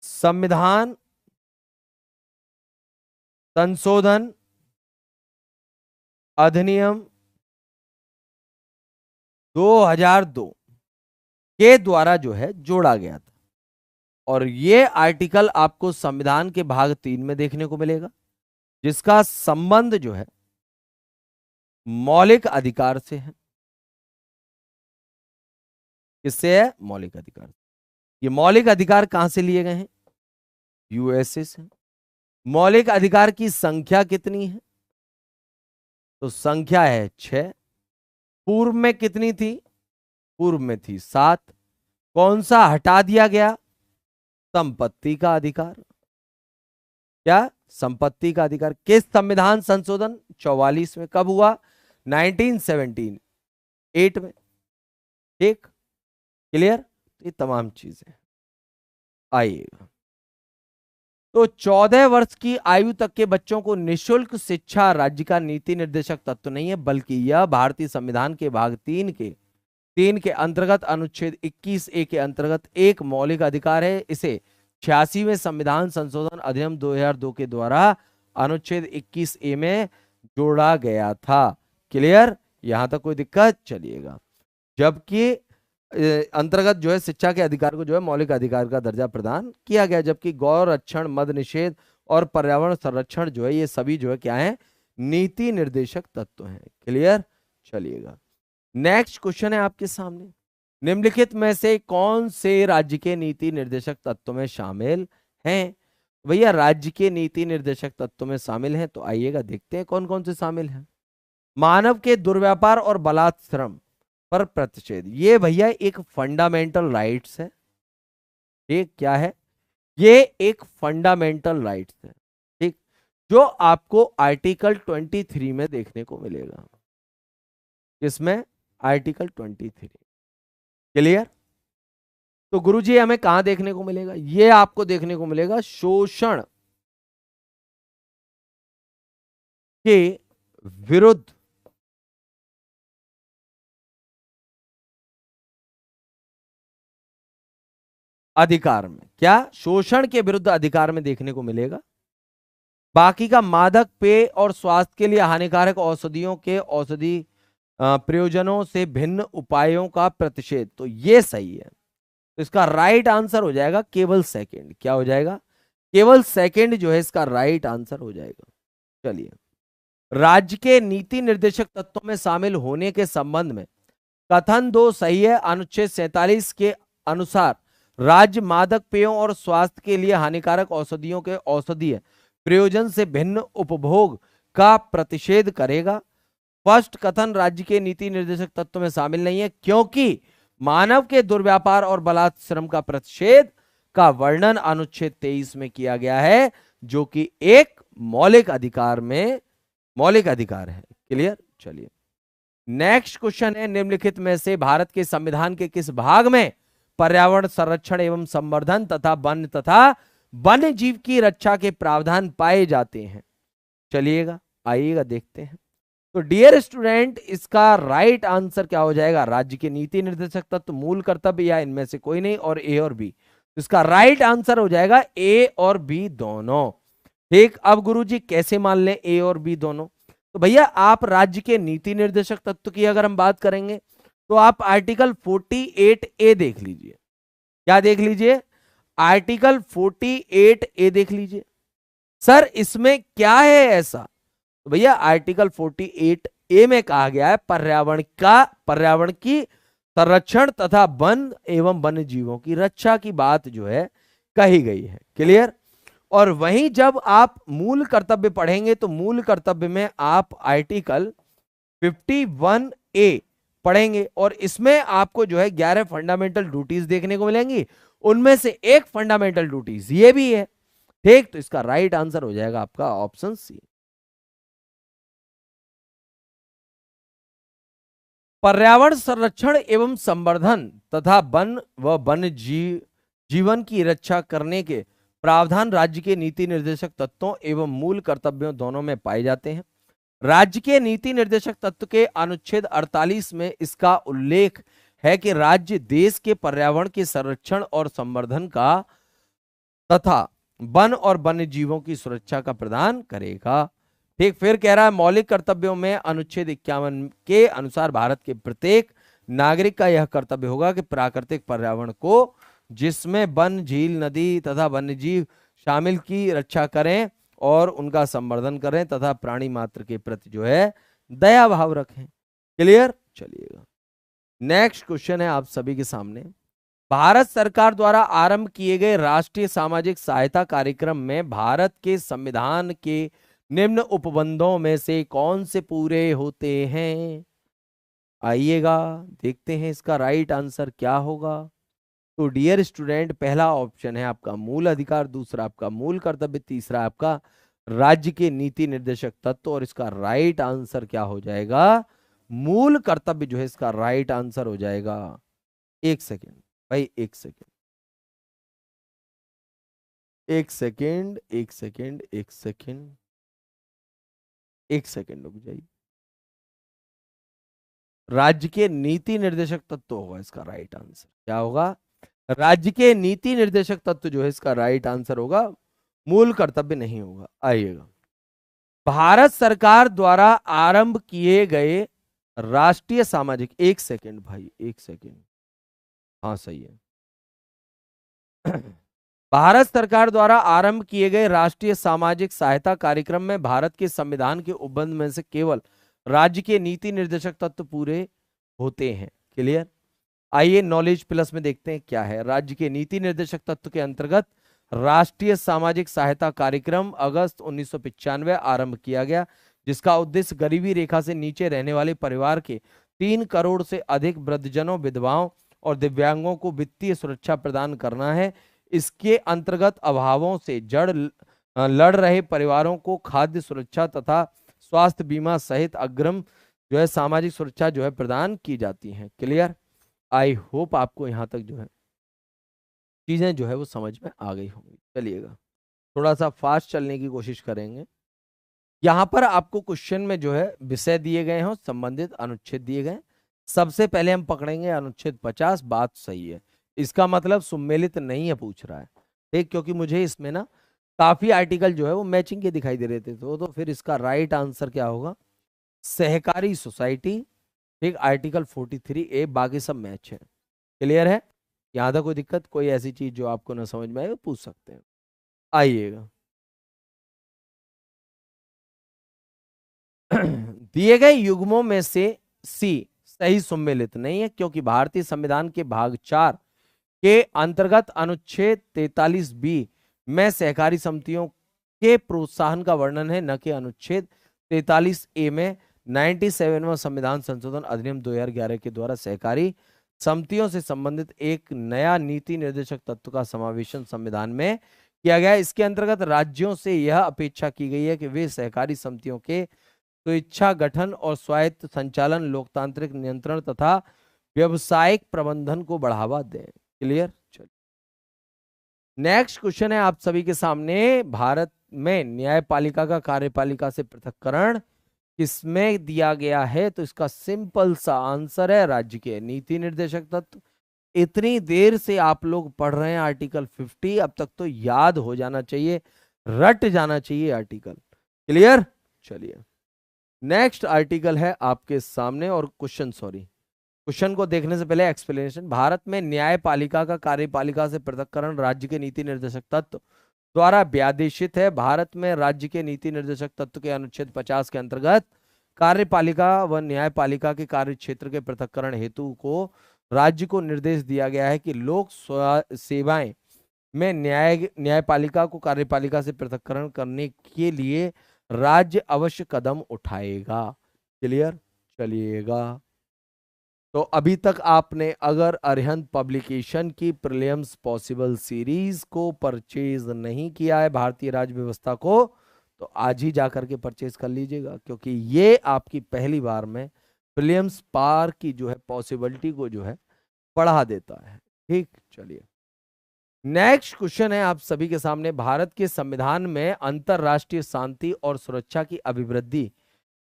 [SPEAKER 1] संविधान संशोधन अधिनियम 2002 के द्वारा जो है जोड़ा गया था। और ये आर्टिकल आपको संविधान के भाग 3 में देखने को मिलेगा, जिसका संबंध जो है मौलिक अधिकार से है। किससे है? मौलिक अधिकार। ये मौलिक अधिकार कहां से लिए गए हैं? यूएसए से। मौलिक अधिकार की संख्या कितनी है? तो संख्या है 6। पूर्व में कितनी थी? पूर्व में थी 7। कौन सा हटा दिया गया? संपत्ति का अधिकार। क्या? संपत्ति का अधिकार। किस संविधान संशोधन? 44 में। कब हुआ? 1978 में। ठीक। क्लियर। ये तमाम चीजें आइएगा। तो 14 वर्ष की आयु तक के बच्चों को निशुल्क शिक्षा राज्य का नीति निर्देशक तत्व नहीं है, बल्कि यह भारतीय संविधान के भाग 3 के अंतर्गत अनुच्छेद 21A के अंतर्गत एक मौलिक अधिकार है। इसे 86वें संविधान संशोधन अधिनियम 2002 के द्वारा अनुच्छेद 21A में जोड़ा गया था। क्लियर। यहां तक कोई दिक्कत? चलिएगा। जबकि अंतर्गत जो है शिक्षा के अधिकार को जो है मौलिक अधिकार का दर्जा प्रदान किया गया, जबकि गौ रक्षण, मद निषेध और पर्यावरण संरक्षण जो है ये सभी जो है क्या है? नीति निर्देशक तत्व हैं। क्लियर। चलिएगा नेक्स्ट क्वेश्चन है आपके सामने। निम्नलिखित में से कौन से राज्य के नीति निर्देशक तत्व में शामिल हैं? भैया राज्य के नीति निर्देशक तत्व में शामिल हैं, तो आइएगा देखते हैं कौन कौन से शामिल हैं। मानव के दुर्व्यापार और बलात्श्रम पर प्रतिषेध, ये भैया एक फंडामेंटल राइट्स है। ये क्या है? ये एक फंडामेंटल राइट्स है। ठीक। जो आपको आर्टिकल 23 में देखने को मिलेगा। किसमें? आर्टिकल 23। क्लियर। तो गुरुजी हमें कहां देखने को मिलेगा? ये आपको देखने को मिलेगा शोषण के विरुद्ध अधिकार में। क्या? शोषण के विरुद्ध अधिकार में देखने को मिलेगा। बाकी का मादक पेय और स्वास्थ्य के लिए हानिकारक औषधियों के औषधि प्रयोजनों से भिन्न उपायों का प्रतिषेध, तो ये सही है। तो इसका राइट आंसर हो जाएगा केवल सेकंड। क्या हो जाएगा? केवल सेकंड जो है इसका राइट आंसर हो जाएगा। चलिए, राज्य के नीति निर्देशक तत्वों में शामिल होने के संबंध में कथन दो सही है। अनुच्छेद 47 के अनुसार राज्य मादक पेयों और स्वास्थ्य के लिए हानिकारक औषधियों के औषधीय प्रयोजन से भिन्न उपभोग का प्रतिषेध करेगा। फर्स्ट कथन राज्य के नीति निर्देशक तत्व में शामिल नहीं है, क्योंकि मानव के दुर्व्यापार और बलात्श्रम का प्रतिषेध का वर्णन अनुच्छेद 23 में किया गया है, जो कि एक मौलिक अधिकार है। क्लियर? चलिए, नेक्स्ट क्वेश्चन है, निम्नलिखित में से भारत के संविधान के किस भाग में पर्यावरण संरक्षण एवं संवर्धन तथा वन्य जीव की रक्षा के प्रावधान पाए जाते हैं? चलिएगा, आइएगा देखते हैं। तो डियर स्टूडेंट, इसका राइट आंसर क्या हो जाएगा? राज्य के नीति निर्देशक तत्व, मूल कर्तव्य, या इनमें से कोई नहीं, और ए और बी। तो इसका राइट आंसर हो जाएगा ए और बी दोनों। ठीक, अब गुरुजी कैसे मान लें ए और बी दोनों? तो भैया आप राज्य के नीति निर्देशक तत्व की अगर हम बात करेंगे तो आप आर्टिकल 48A देख लीजिए। क्या देख लीजिए? आर्टिकल 48A देख लीजिए। सर इसमें क्या है ऐसा? तो भैया आर्टिकल 48A में कहा गया है पर्यावरण की संरक्षण तथा वन एवं वन्य जीवों की रक्षा की बात जो है कही गई है। क्लियर? और वहीं जब आप मूल कर्तव्य पढ़ेंगे तो मूल कर्तव्य में आप आर्टिकल 51A पढ़ेंगे, और इसमें आपको जो है 11 फंडामेंटल ड्यूटीज देखने को मिलेंगी। उनमें से एक फंडामेंटल ड्यूटीज ये भी है। ठीक, तो इसका राइट आंसर हो जाएगा आपका ऑप्शन सी। पर्यावरण संरक्षण एवं संवर्धन तथा वन व वन्य जीवन की रक्षा करने के प्रावधान राज्य के नीति निर्देशक तत्वों एवं मूल कर्तव्यों दोनों में पाए जाते हैं। राज्य के नीति निर्देशक तत्व के अनुच्छेद 48 में इसका उल्लेख है कि राज्य देश के पर्यावरण के संरक्षण और संवर्धन का तथा वन और वन्य जीवों की सुरक्षा का प्रदान करेगा। ठीक, फिर कह रहा है मौलिक कर्तव्यों में अनुच्छेद 51 के अनुसार भारत के प्रत्येक नागरिक का यह कर्तव्य होगा कि प्राकृतिक पर्यावरण को, जिसमें वन, झील, नदी तथा वन्य जीव शामिल, की रक्षा करें और उनका संवर्धन करें तथा प्राणी मात्र के प्रति जो है दया भाव रखें। क्लियर? चलिएगा, नेक्स्ट क्वेश्चन है आप सभी के सामने। भारत सरकार द्वारा आरंभ किए गए राष्ट्रीय सामाजिक सहायता कार्यक्रम में भारत के संविधान के निम्न उपबंधों में से कौन से पूरे होते हैं? आइएगा देखते हैं इसका राइट आंसर क्या होगा। तो डियर स्टूडेंट, पहला ऑप्शन है आपका मूल अधिकार, दूसरा आपका मूल कर्तव्य, तीसरा आपका राज्य के नीति निर्देशक तत्व, और इसका राइट आंसर क्या हो जाएगा? मूल कर्तव्य जो है इसका राइट आंसर हो जाएगा। एक सेकेंड भाई, एक सेकेंड रुक जाइए। राज्य के नीति निर्देशक तत्व होगा इसका राइट आंसर। क्या होगा? राज्य के नीति निर्देशक तत्व जो है इसका राइट आंसर होगा, मूल कर्तव्य नहीं होगा। आइएगा, भारत सरकार द्वारा आरंभ किए गए राष्ट्रीय सामाजिक, एक सेकेंड भाई, एक सेकेंड, हाँ सही है। भारत सरकार द्वारा आरंभ किए गए राष्ट्रीय सामाजिक सहायता कार्यक्रम में भारत के संविधान के उपबंध में से केवल राज्य के नीति निर्देशक तत्व पूरे होते हैं। क्लियर? आइए नॉलेज प्लस में देखते हैं क्या है। राज्य के नीति निर्देशक तत्व के अंतर्गत राष्ट्रीय सामाजिक सहायता कार्यक्रम अगस्त 1995 आरंभ किया गया, जिसका उद्देश्य गरीबी रेखा से नीचे रहने वाले परिवार के 3 करोड़ से अधिक वृद्धजनों, विधवाओं और दिव्यांगों को वित्तीय सुरक्षा प्रदान करना है। इसके अंतर्गत अभावों से लड़ रहे परिवारों को खाद्य सुरक्षा तथा स्वास्थ्य बीमा सहित अग्रिम जो है सामाजिक सुरक्षा जो है प्रदान की जाती है। क्लियर? आई होप आपको यहाँ तक जो है चीजें जो है वो समझ में आ गई होंगी। चलिएगा, थोड़ा सा फास्ट चलने की कोशिश करेंगे। यहाँ पर आपको क्वेश्चन में जो है विषय दिए गए हैं, संबंधित अनुच्छेद दिए गए। सबसे पहले हम पकड़ेंगे अनुच्छेद 50। बात सही है, इसका मतलब सुमेलित नहीं है पूछ रहा है। ठीक, क्योंकि मुझे इसमें ना काफी आर्टिकल जो है वो मैचिंग के दिखाई दे रहे थे, तो फिर इसका राइट आंसर क्या होगा, सहकारी सोसाइटी। ठीक, आर्टिकल 43A, बाकी सब मैच है। क्लियर है? यहाँ तक कोई दिक्कत, कोई ऐसी चीज जो आपको ना समझ में आए वो पूछ सकते हैं। आइएगा। दिए गए युग्मों में से सी सही सम्मिलित नहीं है, क्योंकि भारतीय संविधान के भाग 4 के अंतर्गत अनुच्छेद 43B में सहकारी समितियों के प्रोत्साहन का वर्णन है, न कि अनुच्छेद 43A में 97वां संविधान संशोधन अधिनियम 2011 के द्वारा सहकारी समितियों से संबंधित एक नया नीति निर्देशक तत्व का समावेशन संविधान में किया गया है। इसके अंतर्गत राज्यों से यह अपेक्षा की गई है कि वे सहकारी समितियों के स्वेच्छा गठन और स्वायत्त संचालन, लोकतांत्रिक नियंत्रण तथा व्यवसायिक प्रबंधन को बढ़ावा दें। क्लियर? चलिए, नेक्स्ट क्वेश्चन है आप सभी के सामने, भारत में न्यायपालिका का कार्यपालिका से पृथक्करण किसमें दिया गया है? तो इसका सिंपल सा आंसर है राज्य के नीति निर्देशक तत्व। इतनी देर से आप लोग पढ़ रहे हैं आर्टिकल 50, अब तक तो याद हो जाना चाहिए, रट जाना चाहिए आर्टिकल। क्लियर? चलिए, नेक्स्ट आर्टिकल है आपके सामने, और क्वेश्चन को देखने से पहले एक्सप्लेनेशन। भारत में न्यायपालिका का कार्यपालिका से पृथक्करण राज्य के नीति निर्देशक तत्व द्वारा व्यादेशित है। भारत में राज्य के नीति निर्देशक तत्व के अनुच्छेद 50 के अंतर्गत कार्यपालिका व न्यायपालिका के कार्य क्षेत्र के पृथक्करण हेतु को राज्य को निर्देश दिया गया है कि लोक सेवाएं में न्यायपालिका को कार्यपालिका से पृथक्करण करने के लिए राज्य अवश्य कदम उठाएगा। क्लियर? चलिएगा, तो अभी तक आपने अगर अरिहंत पब्लिकेशन की प्रीलिम्स पॉसिबल सीरीज को परचेज नहीं किया है भारतीय राज्य व्यवस्था को, तो आज ही जाकर के परचेज कर लीजिएगा, क्योंकि ये आपकी पहली बार में प्रीलिम्स पार की जो है पॉसिबिलिटी को जो है बढ़ा देता है। ठीक, चलिए, नेक्स्ट क्वेश्चन है आप सभी के सामने, भारत के संविधान में अंतरराष्ट्रीय शांति और सुरक्षा की अभिवृद्धि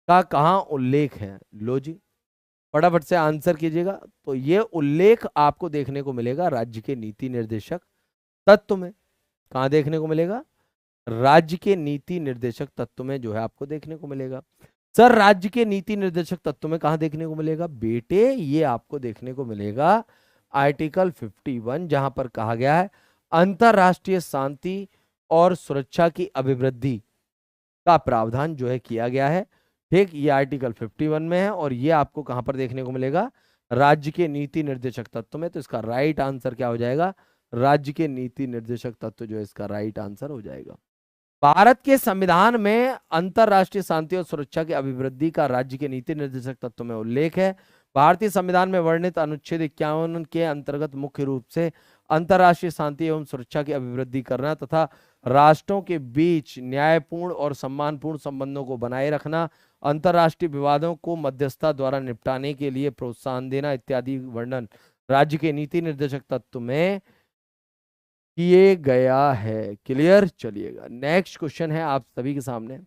[SPEAKER 1] का कहां उल्लेख है? लो जी, फटाफट से आंसर कीजिएगा। तो ये उल्लेख आपको देखने को मिलेगा राज्य के नीति निर्देशक तत्व में। कहां देखने को मिलेगा? राज्य के नीति निर्देशक तत्व में जो है आपको देखने को मिलेगा। सर, राज्य के नीति निर्देशक तत्व में कहां देखने को मिलेगा? बेटे, ये आपको देखने को मिलेगा आर्टिकल 51, जहां पर कहा गया है अंतरराष्ट्रीय शांति और सुरक्षा की अभिवृद्धि का प्रावधान जो है किया गया है। ठीक, ये आर्टिकल 51 में है, और ये आपको कहां पर देखने को मिलेगा? राज्य के नीति निर्देशक तत्व में। तो इसका राइट आंसर क्या हो जाएगा? राज्य के नीति निर्देशक तत्व जो है इसका राइट आंसर हो जाएगा। भारत के संविधान में अंतरराष्ट्रीय शांति और सुरक्षा की अभिवृद्धि का राज्य के नीति निर्देशक तत्व में उल्लेख है। भारतीय संविधान में वर्णित अनुच्छेद 51 के अंतर्गत मुख्य रूप से अंतरराष्ट्रीय शांति एवं सुरक्षा की अभिवृद्धि करना तथा राष्ट्रों के बीच न्यायपूर्ण और सम्मानपूर्ण संबंधों को बनाए रखना, अंतरराष्ट्रीय विवादों को मध्यस्थता द्वारा निपटाने के लिए प्रोत्साहन देना इत्यादि वर्णन राज्य के नीति निर्देशक तत्व में किए गया है। क्लियर? चलिएगा, नेक्स्ट क्वेश्चन है आप सभी के सामने,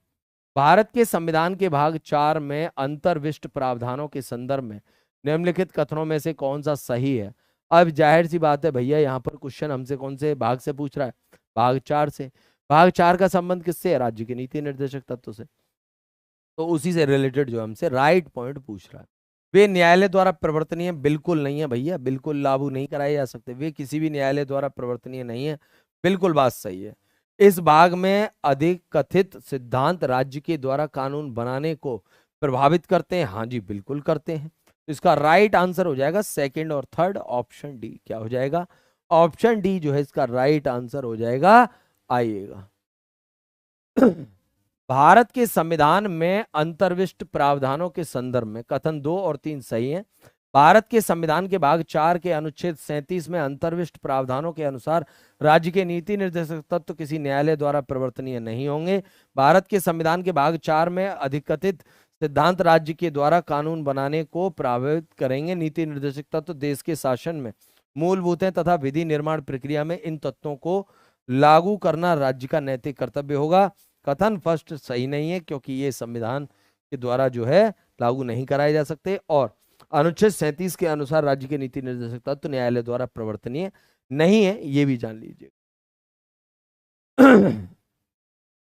[SPEAKER 1] भारत के संविधान के भाग 4 में अंतर्विष्ट प्रावधानों के संदर्भ में निम्नलिखित कथनों में से कौन सा सही है? अब जाहिर सी बात है भैया, यहाँ पर क्वेश्चन हमसे कौन से भाग से पूछ रहा है? भाग 4 से। भाग 4 का संबंध किससे है? राज्य के नीति निर्देशक तत्व से। तो उसी से रिलेटेड जो हमसे राइट पॉइंट पूछ रहा है। वे न्यायालय द्वारा प्रवर्तनीय बिल्कुल नहीं है भैया, बिल्कुल लागू नहीं कराए जा सकते, वे किसी भी न्यायालय द्वारा प्रवर्तनीय नहीं है। बिल्कुल बात सही है। इस भाग में अधिक कथित सिद्धांत राज्य के द्वारा कानून बनाने को प्रभावित करते हैं। हाँ जी, बिल्कुल करते हैं। इसका राइट आंसर हो जाएगा सेकंड और थर्ड, ऑप्शन डी। क्या हो जाएगा? ऑप्शन डी जो है इसका राइट आंसर हो जाएगा। आइएगा, भारत के संविधान में अंतर्विष्ट प्रावधानों के संदर्भ में कथन 2 और 3 सही हैं। भारत के संविधान के भाग 4 के अनुच्छेद 37 में अंतर्विष्ट प्रावधानों के अनुसार राज्य के नीति निर्देशक तत्व किसी न्यायालय द्वारा प्रवर्तनीय नहीं होंगे। भारत के संविधान के भाग 4 में अधिकथित सिद्धांत राज्य के द्वारा कानून बनाने को प्रभावित करेंगे। नीति निर्देशक तत्व देश के शासन में मूलभूत हैं तथा विधि निर्माण प्रक्रिया में इन तत्वों को लागू करना राज्य का नैतिक कर्तव्य होगा। कथन फर्स्ट सही नहीं है, क्योंकि ये संविधान के द्वारा जो है लागू नहीं कराए जा सकते, और अनुच्छेद 37 के अनुसार राज्य के नीति निर्देशक तत्व न्यायालय द्वारा प्रवर्तनीय नहीं है, ये भी जान लीजिए।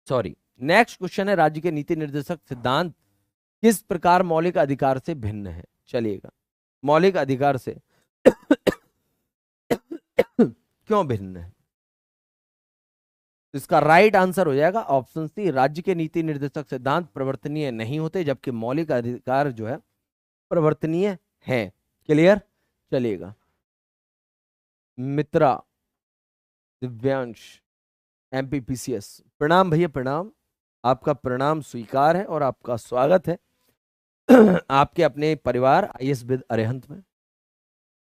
[SPEAKER 1] सॉरी, नेक्स्ट क्वेश्चन है, राज्य के नीति निर्देशक सिद्धांत किस प्रकार मौलिक अधिकार से भिन्न है? चलिएगा, मौलिक अधिकार से क्यों भिन्न है? इसका राइट आंसर हो जाएगा ऑप्शन सी, राज्य के नीति निर्देशक सिद्धांत प्रवर्तनीय नहीं होते जबकि मौलिक अधिकार जो है प्रवर्तनीय है। क्लियर? चलिएगा, मित्रा, दिव्यांश, एमपीपीसीएस, प्रणाम भैया प्रणाम, आपका प्रणाम स्वीकार है और आपका स्वागत है आपके अपने परिवार आईएएस विद अरिहंत में।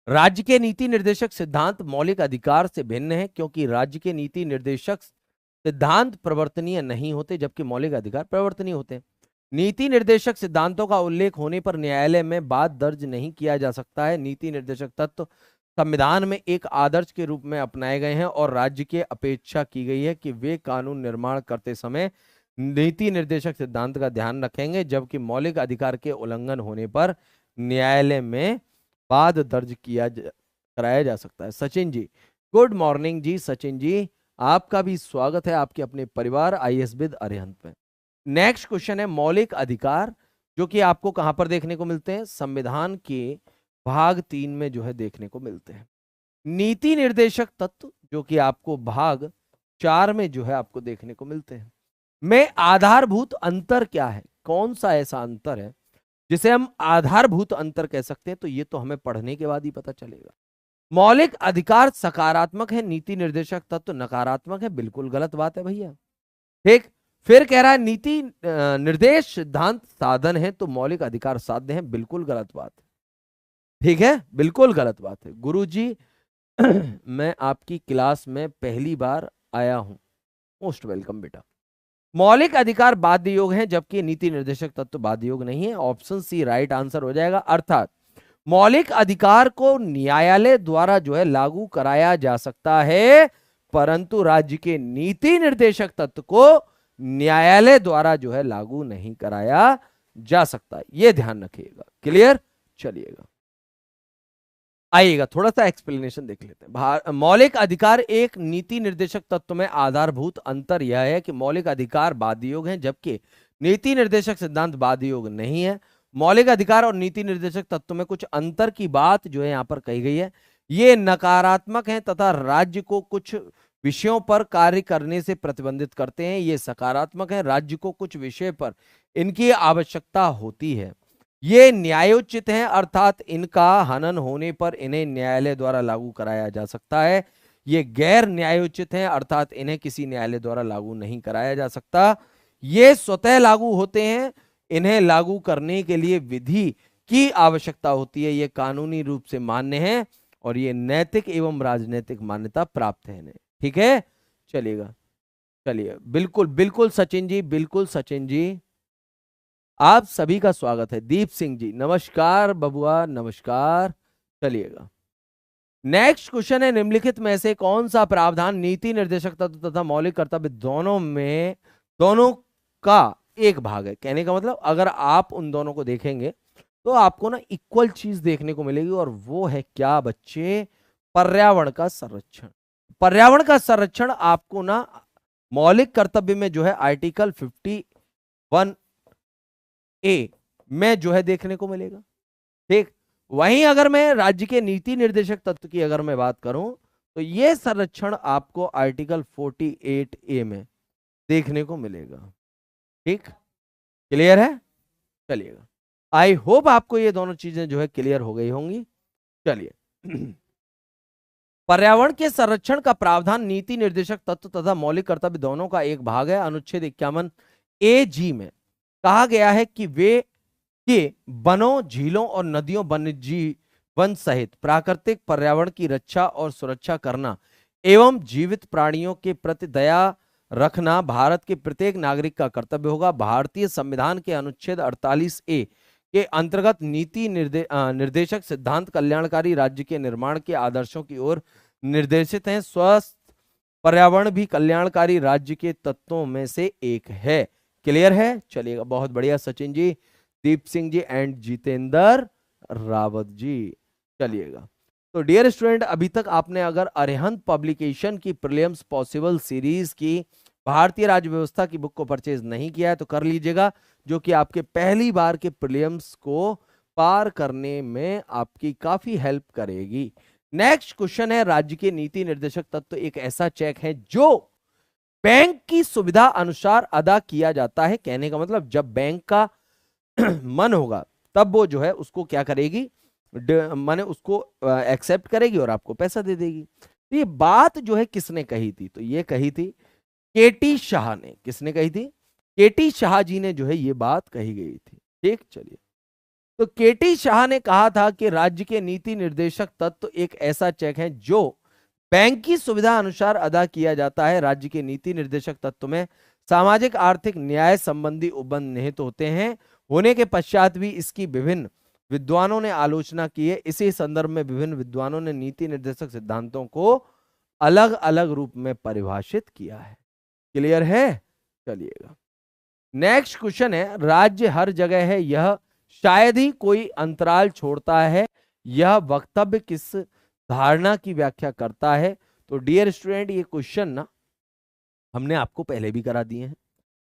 [SPEAKER 1] राज्य के नीति निर्देशक सिद्धांत मौलिक अधिकार से भिन्न है क्योंकि राज्य के नीति निर्देशक सिद्धांत प्रवर्तनीय नहीं होते जबकि मौलिक अधिकार प्रवर्तनीय होते हैं। नीति निर्देशक सिद्धांतों का उल्लेख होने पर न्यायालय में वाद दर्ज नहीं किया जा सकता है। नीति निर्देशक तत्व संविधान में एक आदर्श के रूप में अपनाए गए हैं और राज्य की अपेक्षा की गई है कि वे कानून निर्माण करते समय नीति निर्देशक सिद्धांत का ध्यान रखेंगे, जबकि मौलिक अधिकार के उल्लंघन होने पर न्यायालय में वाद दर्ज कराया जा सकता है। सचिन जी, गुड मॉर्निंग जी। सचिन जी, आपका भी स्वागत है आपके अपने परिवार आईएएस विद अरिहंत में। नेक्स्ट क्वेश्चन है, मौलिक अधिकार जो कि आपको कहां पर देखने को मिलते हैं? संविधान के भाग 3 में जो है देखने को मिलते हैं। नीति निर्देशक तत्व जो कि आपको भाग 4 में जो है आपको देखने को मिलते हैं। में आधारभूत अंतर क्या है? कौन सा ऐसा अंतर है जिसे हम आधारभूत अंतर कह सकते हैं? तो ये तो हमें पढ़ने के बाद ही पता चलेगा। मौलिक अधिकार सकारात्मक है, नीति निर्देशक तत्व नकारात्मक है। बिल्कुल गलत बात है भैया। ठीक, फिर कह रहा है नीति निर्देश सिद्धांत साधन है तो मौलिक अधिकार साध्य है। बिल्कुल गलत बात है। ठीक है, बिल्कुल गलत बात है। गुरुजी मैं आपकी क्लास में पहली बार आया हूं, मोस्ट वेलकम बेटा। मौलिक अधिकार बाध्य योग है जबकि नीति निर्देशक तत्व बाध्य योग नहीं है। ऑप्शन सी राइट आंसर हो जाएगा। अर्थात मौलिक अधिकार को न्यायालय द्वारा जो है लागू कराया जा सकता है, परंतु राज्य के नीति निर्देशक तत्व को न्यायालय द्वारा जो है लागू नहीं कराया जा सकता। यह ध्यान रखिएगा। क्लियर? चलिएगा, आइएगा थोड़ा सा एक्सप्लेनेशन देख लेते हैं। मौलिक अधिकार एक नीति निर्देशक तत्व में आधारभूत अंतर यह है कि मौलिक अधिकार बाध्य योग है जबकि नीति निर्देशक सिद्धांत बाध्य योग नहीं है। मौलिक अधिकार और नीति निर्देशक तत्व में कुछ अंतर की बात जो है यहां पर कही गई है। ये नकारात्मक है तथा राज्य को कुछ विषयों पर कार्य करने से प्रतिबंधित करते हैं। ये सकारात्मक है, राज्य को कुछ विषय पर इनकी आवश्यकता होती है। ये न्यायोचित हैं, अर्थात इनका हनन होने पर इन्हें न्यायालय द्वारा लागू कराया जा सकता है। ये गैर न्यायोचित हैं, अर्थात इन्हें किसी न्यायालय द्वारा लागू नहीं कराया जा सकता। ये स्वतः लागू होते हैं, इन्हें लागू करने के लिए विधि की आवश्यकता होती है। ये कानूनी रूप से मान्य है और ये नैतिक एवं राजनीतिक मान्यता प्राप्त है इन्हें। ठीक है, चलिएगा, चलिए बिल्कुल बिल्कुल सचिन जी, बिल्कुल सचिन जी, आप सभी का स्वागत है। दीप सिंह जी नमस्कार बबुआ, नमस्कार। चलिएगा, नेक्स्ट क्वेश्चन है, निम्नलिखित में से कौन सा प्रावधान नीति निर्देशक तत्व तथा मौलिक कर्तव्य दोनों का एक भाग है? कहने का मतलब अगर आप उन दोनों को देखेंगे तो आपको ना इक्वल चीज देखने को मिलेगी और वो है क्या बच्चे? पर्यावरण का संरक्षण। पर्यावरण का संरक्षण आपको ना मौलिक कर्तव्य में जो है आर्टिकल 51A में जो है देखने को मिलेगा। ठीक, वहीं अगर मैं राज्य के नीति निर्देशक तत्व की अगर मैं बात करूं तो यह संरक्षण आपको आर्टिकल 48A में देखने को मिलेगा। ठीक, क्लियर है? चलिएगा, आई होप आपको ये दोनों चीजें जो है क्लियर हो गई होंगी। चलिए, पर्यावरण के संरक्षण का प्रावधान नीति निर्देशक तत्व तथा मौलिक कर्तव्य दोनों का एक भाग है। अनुच्छेद 51A(g) में कहा गया है कि वे के वनों, झीलों और नदियों, वन्यजीवन सहित प्राकृतिक पर्यावरण की रक्षा और सुरक्षा करना एवं जीवित प्राणियों के प्रति दया रखना भारत के प्रत्येक नागरिक का कर्तव्य होगा। भारतीय संविधान के अनुच्छेद 48A के अंतर्गत नीति निर्देशक सिद्धांत कल्याणकारी राज्य के निर्माण के आदर्शों की ओर निर्देशित हैं। स्वस्थ पर्यावरण भी कल्याणकारी राज्य के तत्वों में से एक है। क्लियर है? चलिएगा, बहुत बढ़िया सचिन जी, दीप सिंह जी एंड जितेंद्र रावत जी। चलिएगा, तो डियर स्टूडेंट, अभी तक आपने अगर अरिहंत पब्लिकेशन की प्रीलिम्स पॉसिबल सीरीज की भारतीय राज्य व्यवस्था की बुक को परचेज नहीं किया है तो कर लीजिएगा, जो कि आपके पहली बार के प्रीलिम्स को पार करने में आपकी काफी हेल्प करेगी। नेक्स्ट क्वेश्चन है, राज्य के नीति निर्देशक तत्व एक ऐसा चेक है जो बैंक की सुविधा अनुसार अदा किया जाता है। कहने का मतलब जब बैंक का मन होगा तब वो जो है उसको क्या करेगी, माने उसको एक्सेप्ट करेगी और आपको पैसा दे देगी। तो ये बात जो है किसने कही थी, तो ये कही थी केटी शाह ने। किसने कही थी? केटी शाह जी ने जो है ये बात कही गई थी। ठीक, चलिए, तो केटी शाह ने कहा था कि राज्य के नीति निर्देशक तत्व एक ऐसा चेक है जो बैंक की सुविधा अनुसार अदा किया जाता है। राज्य के नीति निर्देशक तत्व में सामाजिक आर्थिक न्याय संबंधी उपबंध निहित होते हैं। होने के पश्चात भी इसकी विभिन्न विद्वानों ने आलोचना की है। इसी संदर्भ में विभिन्न विद्वानों ने नीति निर्देशक सिद्धांतों को अलग अलग रूप में परिभाषित किया है। क्लियर है? चलिएगा, नेक्स्ट क्वेश्चन है, राज्य हर जगह है यह शायद ही कोई अंतराल छोड़ता है, यह वक्तव्य किस धारणा की व्याख्या करता है? तो डियर स्टूडेंट, ये क्वेश्चन ना हमने आपको पहले भी करा दिए हैं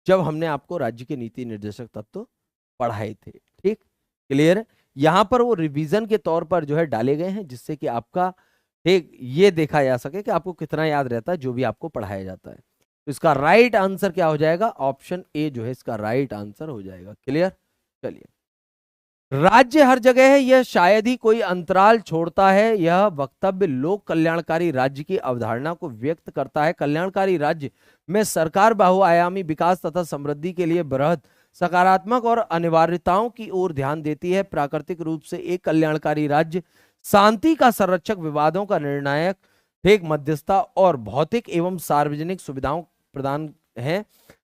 [SPEAKER 1] जब हमने आपको राज्य के नीति निर्देशक तत्व पढ़ाए थे। ठीक, क्लियर है? यहां पर वो रिवीजन के तौर पर जो है डाले गए हैं, जिससे कि आपका ठीक ये देखा जा सके कि आपको कितना याद रहता है जो भी आपको पढ़ाया जाता है। तो इसका राइट आंसर क्या हो जाएगा? ऑप्शन ए जो है इसका राइट आंसर हो जाएगा। क्लियर? चलिए, राज्य हर जगह है यह शायद ही कोई अंतराल छोड़ता है, यह वक्तव्य लोक कल्याणकारी राज्य की अवधारणा को व्यक्त करता है। कल्याणकारी राज्य में सरकार बहुआयामी विकास तथा समृद्धि के लिए बृहद सकारात्मक और अनिवार्यताओं की ओर ध्यान देती है। प्राकृतिक रूप से एक कल्याणकारी राज्य शांति का संरक्षक, विवादों का निर्णायक, ठीक मध्यस्थता और भौतिक एवं सार्वजनिक सुविधाओं प्रदान है।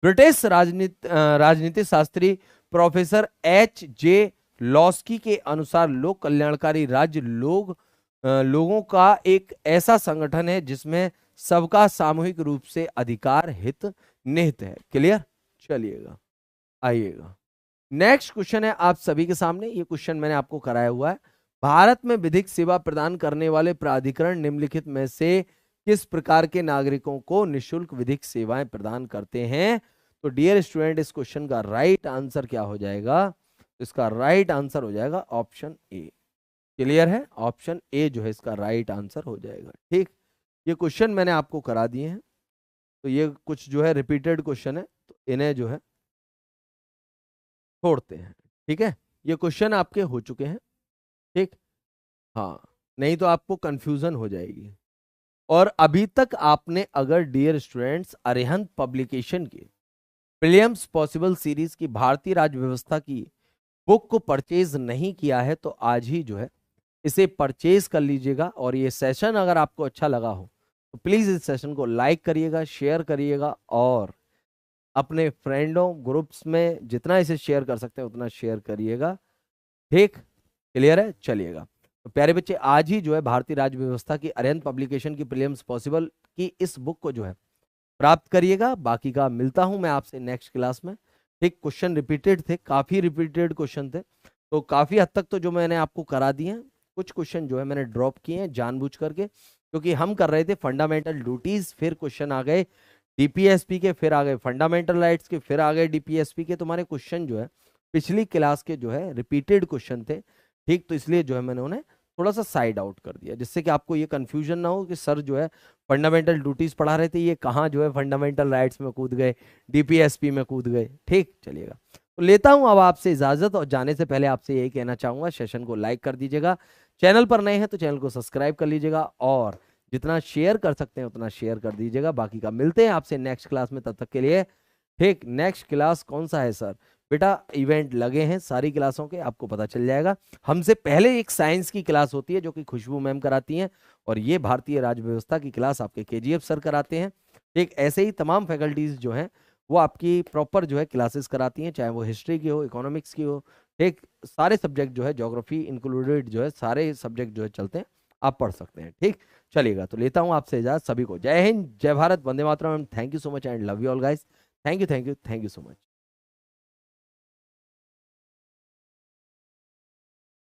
[SPEAKER 1] ब्रिटिश राजनीति शास्त्री प्रोफेसर H.J. लॉस्की के अनुसार लोक कल्याणकारी राज्य लोगों का एक ऐसा संगठन है जिसमें सबका सामूहिक रूप से अधिकार हित निहित है। क्लियर? चलिएगा, आइएगा, नेक्स्ट क्वेश्चन है आप सभी के सामने। ये क्वेश्चन मैंने आपको कराया हुआ है। भारत में विधिक सेवा प्रदान करने वाले प्राधिकरण निम्नलिखित में से किस प्रकार के नागरिकों को निःशुल्क विधिक सेवाएं प्रदान करते हैं? तो डियर स्टूडेंट, इस क्वेश्चन का राइट आंसर क्या हो जाएगा? इसका राइट आंसर हो जाएगा ऑप्शन ए। क्लियर है? ऑप्शन ए जो है इसका राइट आंसर हो जाएगा। ठीक, ये क्वेश्चन मैंने आपको करा दिए हैं, तो ये कुछ जो है रिपीटेड क्वेश्चन है, तो इन्हें जो है छोड़ते हैं। ठीक है, ये क्वेश्चन आपके हो चुके हैं। ठीक, हाँ, नहीं तो आपको कंफ्यूजन हो जाएगी। और अभी तक आपने अगर डियर स्टूडेंट्स अरिहंत पब्लिकेशन की प्रीलिम्स पॉसिबल सीरीज की भारतीय राज्य व्यवस्था की बुक को परचेज नहीं किया है तो आज ही जो है इसे परचेज कर लीजिएगा। और ये सेशन अगर आपको अच्छा लगा हो तो प्लीज इस सेशन को लाइक करिएगा, शेयर करिएगा और अपने फ्रेंडों ग्रुप्स में जितना इसे शेयर कर सकते हैं उतना शेयर करिएगा। ठीक, क्लियर है? चलिएगा, तो प्यारे बच्चे, आज ही जो है भारतीय राज्य व्यवस्था की अरिहंत पब्लिकेशन की प्रीलिम्स पॉसिबल की इस बुक को जो है प्राप्त करिएगा। बाकी का मिलता हूं मैं आपसे नेक्स्ट क्लास में। ठीक, क्वेश्चन रिपीटेड थे, काफी रिपीटेड क्वेश्चन थे, तो काफी हद तक तो जो मैंने आपको करा दिए हैं। कुछ क्वेश्चन जो है मैंने ड्रॉप किए हैं जानबूझ करके, क्योंकि हम कर रहे थे फंडामेंटल ड्यूटीज, फिर क्वेश्चन आ गए डीपीएसपी के, फिर आ गए फंडामेंटल राइट्स के, फिर आ गए डीपीएसपी के। तुम्हारे क्वेश्चन जो है पिछली क्लास के जो है रिपीटेड क्वेश्चन थे। ठीक, तो इसलिए जो है मैंने उन्हें थोड़ा सा साइड आउट कर दिया, जिससे कि आपको ये कंफ्यूजन ना हो कि सर जो है फंडामेंटल ड्यूटीज पढ़ा रहे थे, ये कहाँ जो है फंडामेंटल राइट्स में कूद गए, डीपीएसपी में कूद गए। ठीक, चलिएगा, तो लेता हूं अब आपसे इजाजत, और जाने से पहले आपसे यही कहना चाहूंगा, सेशन को लाइक कर दीजिएगा, चैनल पर नए हैं तो चैनल को सब्सक्राइब कर लीजिएगा, और जितना शेयर कर सकते हैं उतना शेयर कर दीजिएगा। बाकी का मिलते हैं आपसे नेक्स्ट क्लास में, तब तक के लिए ठीक। नेक्स्ट क्लास कौन सा है सर? बेटा इवेंट लगे हैं सारी क्लासों के, आपको पता चल जाएगा। हमसे पहले एक साइंस की क्लास होती है जो कि खुशबू मैम कराती हैं, और ये भारतीय राज्य व्यवस्था की क्लास आपके केजीएफ सर कराते हैं। एक ऐसे ही तमाम फैकल्टीज जो हैं वो आपकी प्रॉपर जो है क्लासेस कराती हैं, चाहे वो हिस्ट्री की हो, इकोनॉमिक्स की हो, एक सारे सब्जेक्ट जो है, ज्योग्राफी इंक्लूडेड जो है, सारे सब्जेक्ट जो है चलते हैं, आप पढ़ सकते हैं। ठीक, चलिएगा, तो लेता हूं आपसे इजाजत। सभी को जय हिंद, जय भारत, वंदे मातरम। Thank you so much and love you all guys. Thank you, thank you, thank you so much.